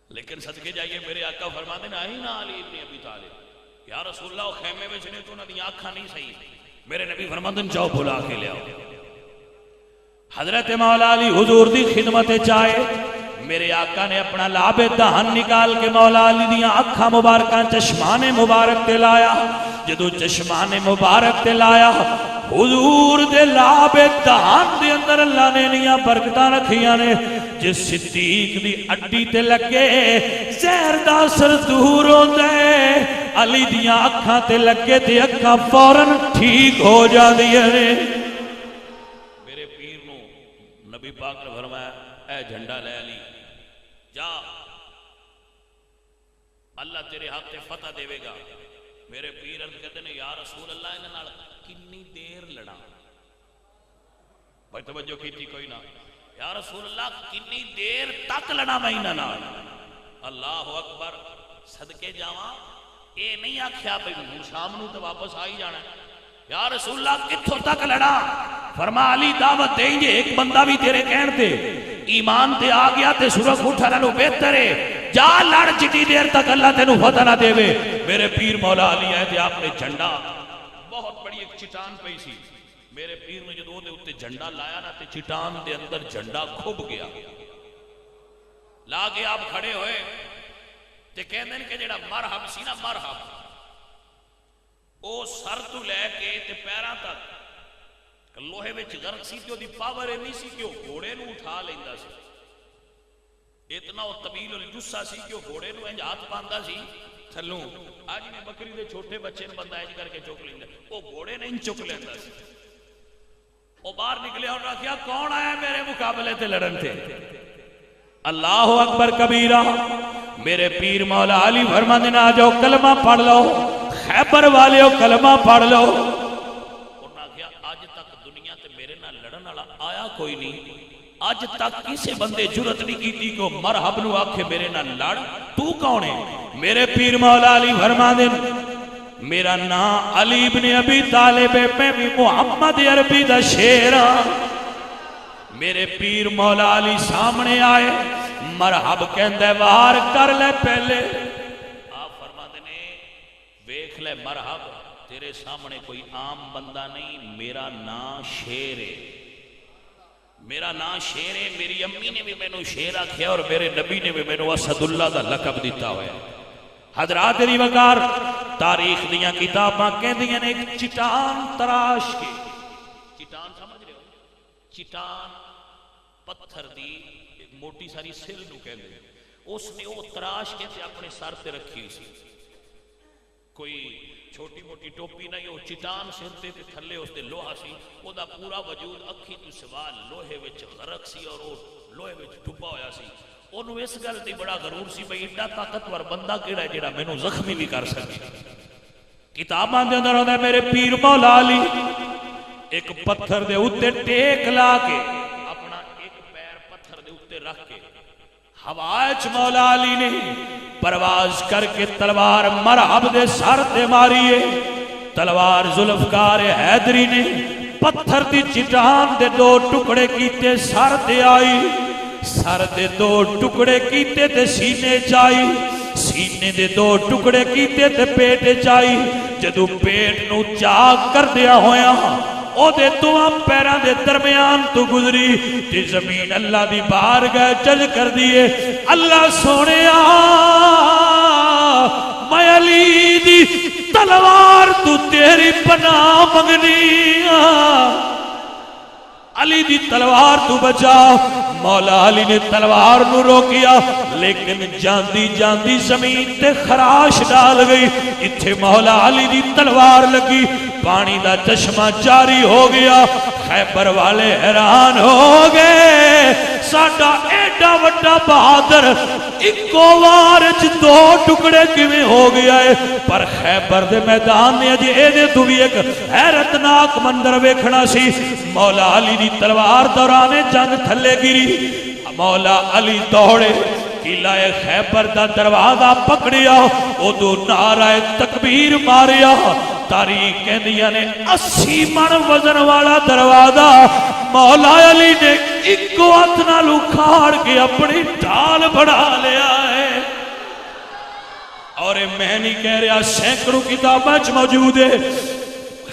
لیکن صدقے جائیے میرے آقا فرماتے ہیں آئی نا علی ابن ابی طالب، یا رسول اللہ خیمے میں چنے تو انہوں نے آنکھاں نہیں صحیح، میرے نبی فرماتے ہیں جاؤ بلا کے لے آؤ۔ حضرت مولا علی حضور دی خدمت چاہے، میرے آقا نے اپنا لاب دہن نکال کے مولا علی دیاں اکھاں مبارکاں چشمان مبارک تے لایا، جدو چشمان مبارک تے لایا حضور دے لاب دہن دے اندر اللہ نے نیاں برکتاں رکھیاں نے، جس صدیق دی اڈی تے لگے زہر دا اثر دور ہوندے، علی دیاں اکھاں تے لگے تے اکھاں فوراً ٹھیک ہو جاندیاں نے۔ میرے پیر نو نبی پاک نے فرمایا اے جھنڈا لے علی جا، اللہ تیرے حق تے فتح دے گا۔ میرے پیر عرض کہتے ہیں یا رسول اللہ انہاں نال کنی دیر لڑا؟ بھائی توجہ کیتی کوئی نہ، یا رسول اللہ کنی دیر تک لڑا میں انہاں نال؟ اللہ اکبر، صدقے جاواں اے نہیں آکھیا بھئی شام نو تے واپس آئی جانا ہے، یا رسول اللہ کتھوں تک لڑا؟ فرما علی دعوت دیں گے ایک بندہ بھی تیرے کہن تے ایمان تے آ گیا تے سورخ اٹھا لو بہتر ہے، جا لڑ جتنی دیر تک اللہ تینوں فتح نہ دے۔ میرے پیر مولا علی آئے تے آپ نے جھنڈا، بہت بڑی ایک چٹان پئی سی، میرے پیر نے جدو دے اتے جھنڈا لایا نا تے چٹان دے اندر جھنڈا کھب گیا، لا کے آپ کھڑے ہوئے تے کہندے ہیں کہ جڑا مرحب سی نا مرحب، او سر تو لے کے تے پیراں تک لوہے وچ غرق سی تے او دی پاور نہیں سی کہ او گھوڑے نو اٹھا لیندا سی، اتنا او طویل الجثہ سی کہ او گھوڑے نو انج ہاتھ پاندا سی تھلوں، آج میں بکری دے چھوٹے بچے نو بندہ انج کر کے چک لیندا، او گھوڑے نے انج چک لیندا سی۔ او باہر نکلے اور رکھیا کون آیا میرے مقابلے تے لڑن تے؟ اللہ اکبر کبیرہ۔ میرے پیر مولا علی فرماندے نے آ جاؤ کلمہ پڑھ لو، خیبر والے ہو کلمہ پڑھ لو۔ انہاں کہا آج تک دنیا تے میرے نال لڑن والا آیا کوئی نہیں، آج تک کسی بندے جرت نہیں کی کہ مرحب نو آکھے میرے نال لڑ، تو کون ہے؟ میرے پیر مولا علی فرماندے میرا نام علی ابن ابی طالب ہے، میں بھی محمد عربی دا شیر ہاں۔ میرے پیر مولا علی سامنے آئے، مرحب کہندے وار کر لے پہلے، آپ فرماتے نے ویکھ لے مرحب تیرے سامنے کوئی عام بندہ نہیں، میرا نام شیر ہے، میرا نام شیر ہے، میری امی نے بھی میں نو شیر آکھیا اور میرے نبی نے بھی میں نو اسد اللہ دا لقب دیتا ہویا۔ حضرات ریوکار تاریخ دیاں کتاباں کہندیاں نے ایک چٹان تراش کے، چٹان سمجھ رہے ہو؟ چٹان پتھر دی موٹی ساری سل نو کہندے، اس نے وہ تراش کے تے اپنے سر تے رکھی سی، کوئی چھوٹی موٹی ٹوپی نہیں، وہ چٹان سر تے تھلے اس تے لوہا سی، وہ دا پورا وجود اکھی تو سوا لوہے وچ غرق سی اور وہ لوہے وچ ڈوبا ہویا سی۔ انہوں اس گل دی بڑا غرور سی بھئی ایڈا طاقتور بندہ کیڑا ہے جڑا مینوں زخمی بھی کر سکے۔ کتاباں دے اندر ہوندا ہے میرے پیر مولا علی ایک پتھر دے اوتے ٹیک لا کے اپنا ایک پیر پتھر دے اوتے رکھ کے ہوا وچ مولا علی نے پرواز کر کے تلوار مرحب دے سر تے ماری ہے، تلوار ذوالفقار حیدری نے پتھر دی چٹان دے دو ٹکڑے کیتے سر تے آئی، سر دے دو ٹکڑے کیتے تے سینے چائی، سینے دے دو ٹکڑے کیتے تے پیٹ چائی، جدو پیٹ نو چاک کر دیا ہویا او دے دعا پیران دے درمیان تو گزری تے زمین اللہ دی بار گئے چل کر دیئے، اللہ سونے میں علی دی تلوار تو تیری پناہ منگنی علی دی تلوار تو بچا۔ مولا علی نے تلوار نو روکیا لیکن جاندی جاندی زمین تے خراش ڈال گئی، اتھے مولا علی دی تلوار لگی، پانی دا چشمہ جاری ہو گیا، خیبر والے حیران ہو گئے، ساڈا ایڈا وڈا بہادر اکو وار دو ٹکڑے کیویں ہو گیا ہے؟ پر خیبر دے میدان میں اج اے تو بھی ایک حیرتناک منظر ویکھنا سی۔ مولا علی دی تلوار دوران جنگ تھلے گری، مولا علی دوڑے قلعہ خیبر دا دروازہ پکڑیا، ادو نعرہ تکبیر ماریا۔ تاریخ کہندیاں نے 80 من وزن والا دروازہ مولا علی نے ایک ہاتھ نال اکھاڑ کے اپنی ڈھال بڑھا لیا ہے۔ اور میں نہیں کہہ رہا، سینکڑوں کتاباں وچ موجود ہے۔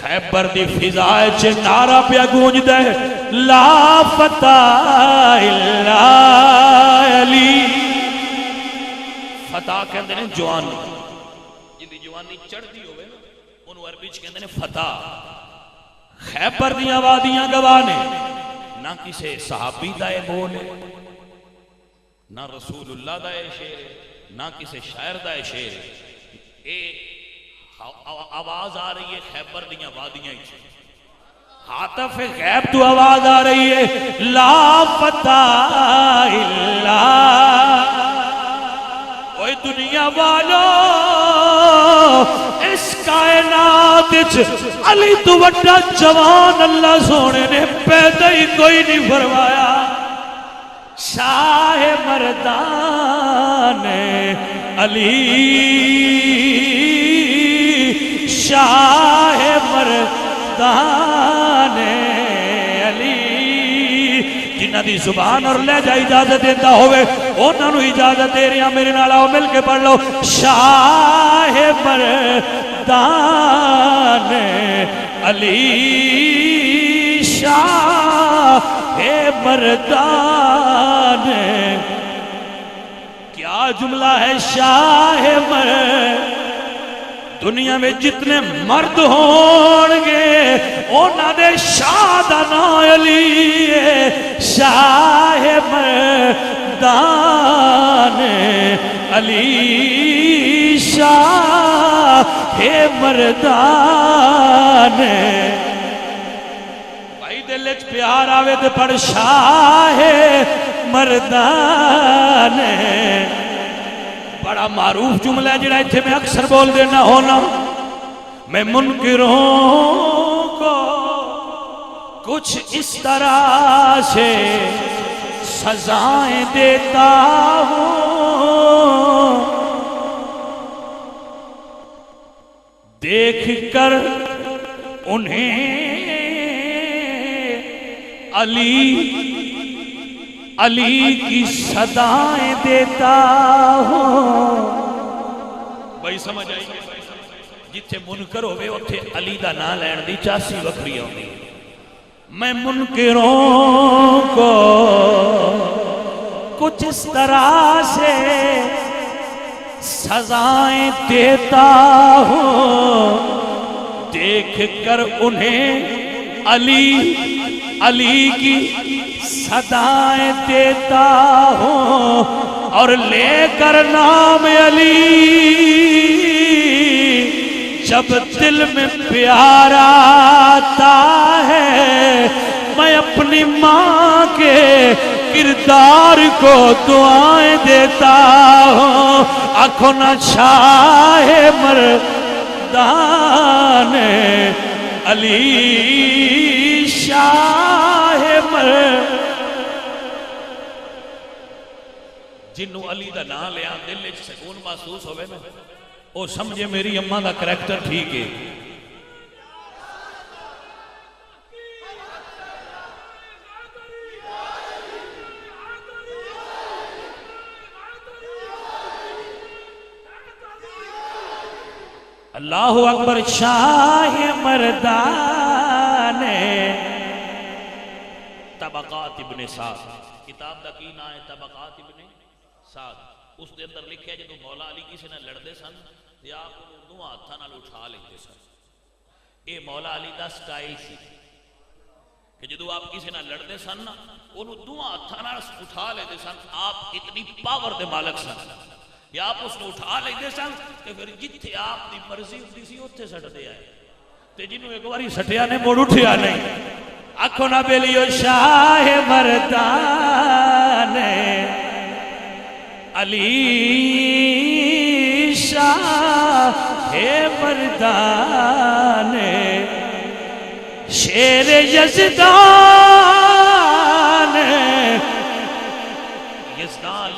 خیبر دی فضا وچ نعرہ پیا گونجدا ہے، لا فتح الا علی۔ فتح کہندے نے جوانی، جندی جوانی چڑھدی ہوئے نا انہوں عربی چ کہندے نے فتح۔ خیبر دیاں وادیاں گواہ نے، نہ کسے صحابی دا اے بول ہے، نہ رسول اللہ دا اے شعر ہے، نہ کسے شاعر دا اے شعر ہے۔ اے آواز آ رہی ہے خیبر دیاں وادیاں ہی، حاطف غیب تو آواز آ رہی ہے، لا فتح الا اوہ دنیا والو، اس کائنات علی تو وڈا جوان اللہ سونے نے پیدا ہی کوئی نہیں فرمایا۔ شاہ مردان علی، شاہ مردان علی، جنہ دی زبان اور لہجہ اجازت دیتا ہوئے انہوں نے اجازت دے رہے ہیں، میرے نال آؤ مل کے پڑھ لو، شاہ مردان علی، شاہ مردان۔ کیا جملہ ہے؟ شاہ مردان۔ دنیا میں جتنے مرد ہونگے انہاں دے شاہ دا نام علی ہے، شاہ مردان علی، شاہ مردان۔ بھائی دل وچ پیار آوے تے پڑھ شاہ مردان۔ بڑا معروف جملہ ہے جڑا ایتھے میں اکثر بول دینا ہونا، میں منکروں کو کچھ اس طرح سے سزائیں دیتا ہوں، دیکھ کر انہیں علی کی صدائیں دیتا ہوں۔ بھائی سمجھ آئی؟ جتھے منکر ہوئے اتھے علی دا نام لین دی چاسی وکری ہوندی۔ میں منکروں کو کچھ اس طرح سے سزائیں دیتا ہوں، دیکھ کر انہیں علی کی صدائیں دیتا ہوں، اور لے کر نام علی جب دل میں پیار آتا ہے، میں اپنی ماں کے کردار کو دعائیں دیتا ہوں۔ آنکھوں نہ شاہ مردان علی، شاہ مردان۔ جنہوں علی دا نام لیا دل وچ سکون محسوس ہوئے نا، او سمجھے میری اماں دا کریکٹر ٹھیک ہے۔ اللہ اکبر۔ شاہ مردان طبقات ابن سعد، کتاب دا کی نام ہے طبقات ابن سعد۔ اس دے اندر لکھے جدو مولا علی کسی نے لڑتے سن تے آپ دو ہاتھاں نال اٹھا لیتے سن۔ اے مولا علی دا سٹائل سی کہ جدو آپ کسی نال لڑتے سن نا انہوں دو ہاتھاں نال اٹھا لیتے سن۔ آپ اتنی پاور دے مالک سن یا آپ اس کو اٹھا لیتے سن کہ پھر جتھے آپ دی مرضی ہوتی سی اتھے سٹ دے آئے، تے جنہوں ایک باری سٹیا نے موڑ اٹھیا نہیں۔ آنکھوں نہ بیلیو شاہ مردان علی شاہ مردان شیر یزدان یزدان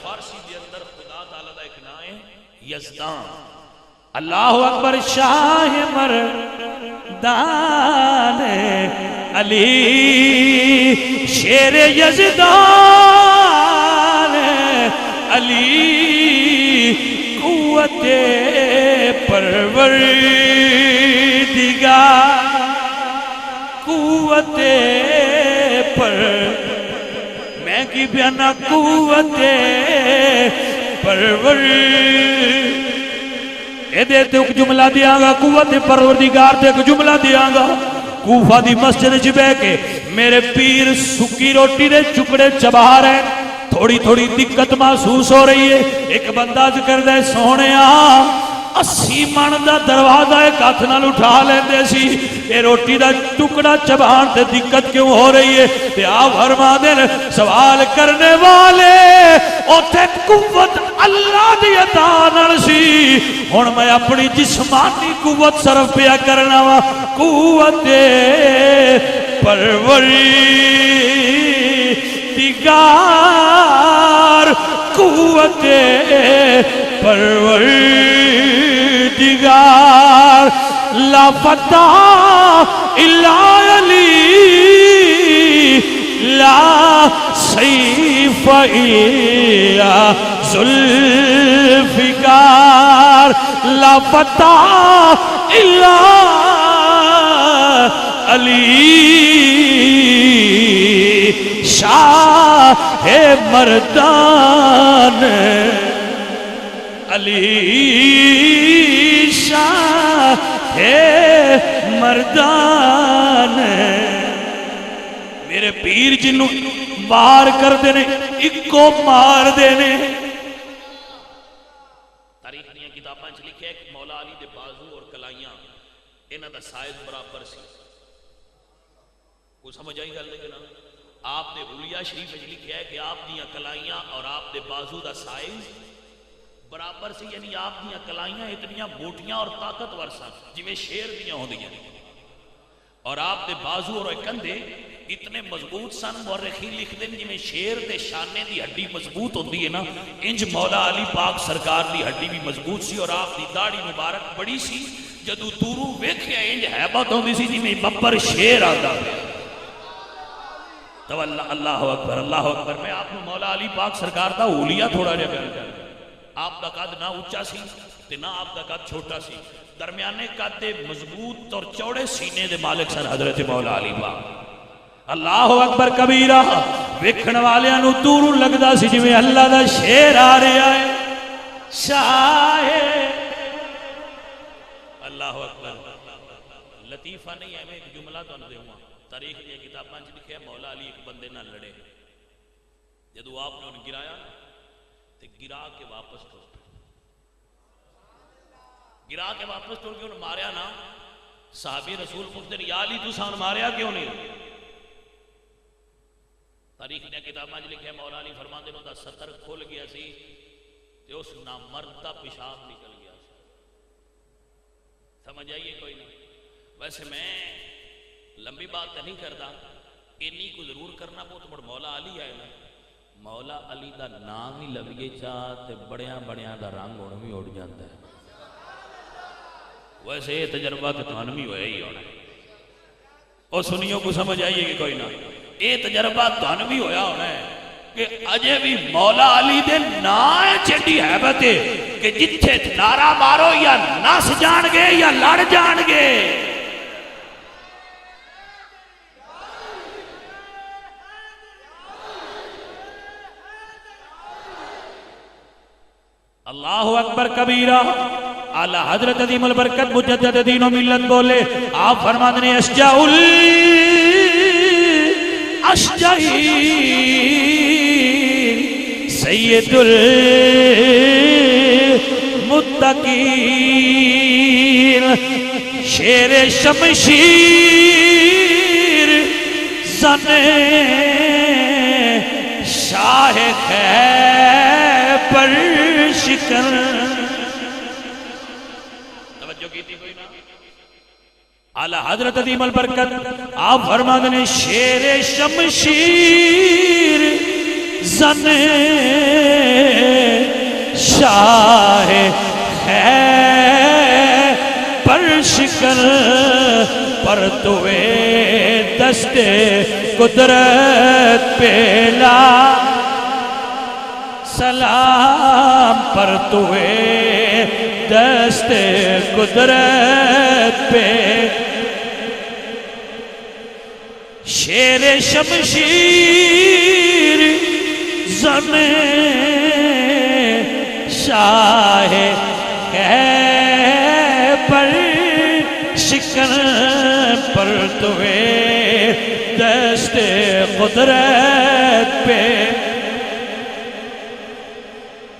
فارسی دے اندر خدا تعالیٰ دا ایک نام ہے یزدان اللہ اکبر شاہ مردان علی شیر یزدان علی قوت پروردگار قوت میں کی بیانا قوت ایک جملہ دیاں گا قوت پروردگار تے ایک جملہ دیاں گا کوفہ دی مسجد چ بہ کے میرے پیر سکی روٹی دے ٹکڑے چبا رہے تھوڑی تھوڑی دقت محسوس ہو رہی ہے ایک بندہ کردہ ہے سونے 80 من دا دروازہ ایک ہاتھ نال اٹھا لیندے سی اے روٹی دا ٹکڑا چبان تے دقت کیوں ہو رہی ہے تے آپ فرما دیں سوال کرنے والے اوتھے قوت اللہ دی عطا نال سی ہن میں اپنی جسمانی قوت صرف پیا کرنا وا قوت پروردگار قوت پروردگار لا فتح الا علی لا سیف الا ذوالفقار لا فتح الا علی شاہ مردان علی شاہ مردان میرے پیر جنوں مار کر دینے ایک کو مار دینے تاریخ نے کتاباں چ لکھیا ہے کہ مولا علی دے بازو اور کلائیاں انہاں دا سائز برابر سی کو سمجھ آئی گل لیکن آپ نے حلیہ شریف میں لکھیا ہے کہ آپ دیاں کلائیاں اور آپ دے بازو دا سائز برابر سی یعنی آپ دیاں کلائیاں اتنیاں موٹیاں اور طاقتور سن جویں شیر دیاں ہوندیاں اور آپ دے بازو اور کندھے اتنے مضبوط سن مورخین لکھ دیں جویں شیر دے شانے دی ہڈی مضبوط ہوندی ہے نا انج مولا علی پاک سرکار دی ہڈی بھی مضبوط سی اور آپ دی داڑھی مبارک بڑی سی جدوں دوروں ویکھیا انج ہیبت ہوندی سی جویں ببر شیر آندا پیا تو اللہ اکبر میں آپ کو مولا علی پاک سرکار دا اولیاء تھوڑا جا بیان کر آپ دا قد نہ اونچا سی تے نہ آپ دا قد چھوٹا سی درمیانے قد دے مضبوط اور چوڑے سینے دے مالک سن حضرت مولا علی پاک اللہ اکبر کبیرہ ویکھن والیاں نو دوروں لگدا سی جویں اللہ دا شیر آ رہا ہے شاہ اللہ اکبر لطیفہ نہیں ہے میں ایک جملہ تو نہ دیواں تاریخ دی کتاباں وچ لکھیا مولا علی ایک بندے نال لڑے جدوں آپ نے انہوں گرایا تے گرا کے واپس ٹر کے انہوں ماریا نا صحابی رسول پوچھتے یا علی تو سان ماریا کیوں نہیں تاریخ نے کتاباں وچ لکھیا مولا علی فرماندے نے دا ستر کھل گیا سی تے اس نامرد دا پیشاب نکل گیا سی سمجھ آئیے کوئی نہیں ویسے میں لمبی بات نہیں کرتا انی کو ضرور کرنا بہت بڑا مولا علی ہے نا مولا علی دا نام ہی لبیے چاہتے بڑیاں بڑیاں دا رنگ ہونا بھی اڑ جاتا ہے ویسے یہ تجربہ تو بھی ہویا ہی ہونا ہے اور سنیوں کو سمجھ آئیے کہ کوئی نہ یہ تجربہ تو بھی ہویا ہونا ہے کہ اجے بھی مولا علی دے نائے چیڈی حیبت ہے کہ جتھے نعرہ مارو یا نس جان گے یا لڑ جان گے اللہ اکبر کبیرہ اعلی حضرت عظیم البرکت مجدد دین و ملت بولے آپ فرماتے ہیں اشجع الاشجعین سید المتقین شیر شمشیر زن شاہ خیبر شکن توجہ کی تھی کوئی نا اعلی حضرت عظیم البرکت آپ فرماتے ہیں شیر شمشیر زن شاہ خیبر شکن پرتوے دست قدرت پیلا سلام پرتوے دست قدرت پہ شیر شمشیر زن شاہ خیبر شکن پرتوے دست قدرت پہ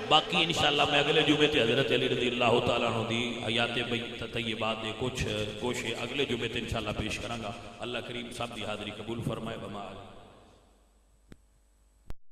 باقی انشاءاللہ میں اگلے جمعے تے حضرت علی رضی اللہ تعالیٰ عنہ دی حیات طیبات دے کچھ گوشے اگلے جمعے تے انشاءاللہ پیش کراں گا اللہ کریم سب دی حاضری قبول فرمائے.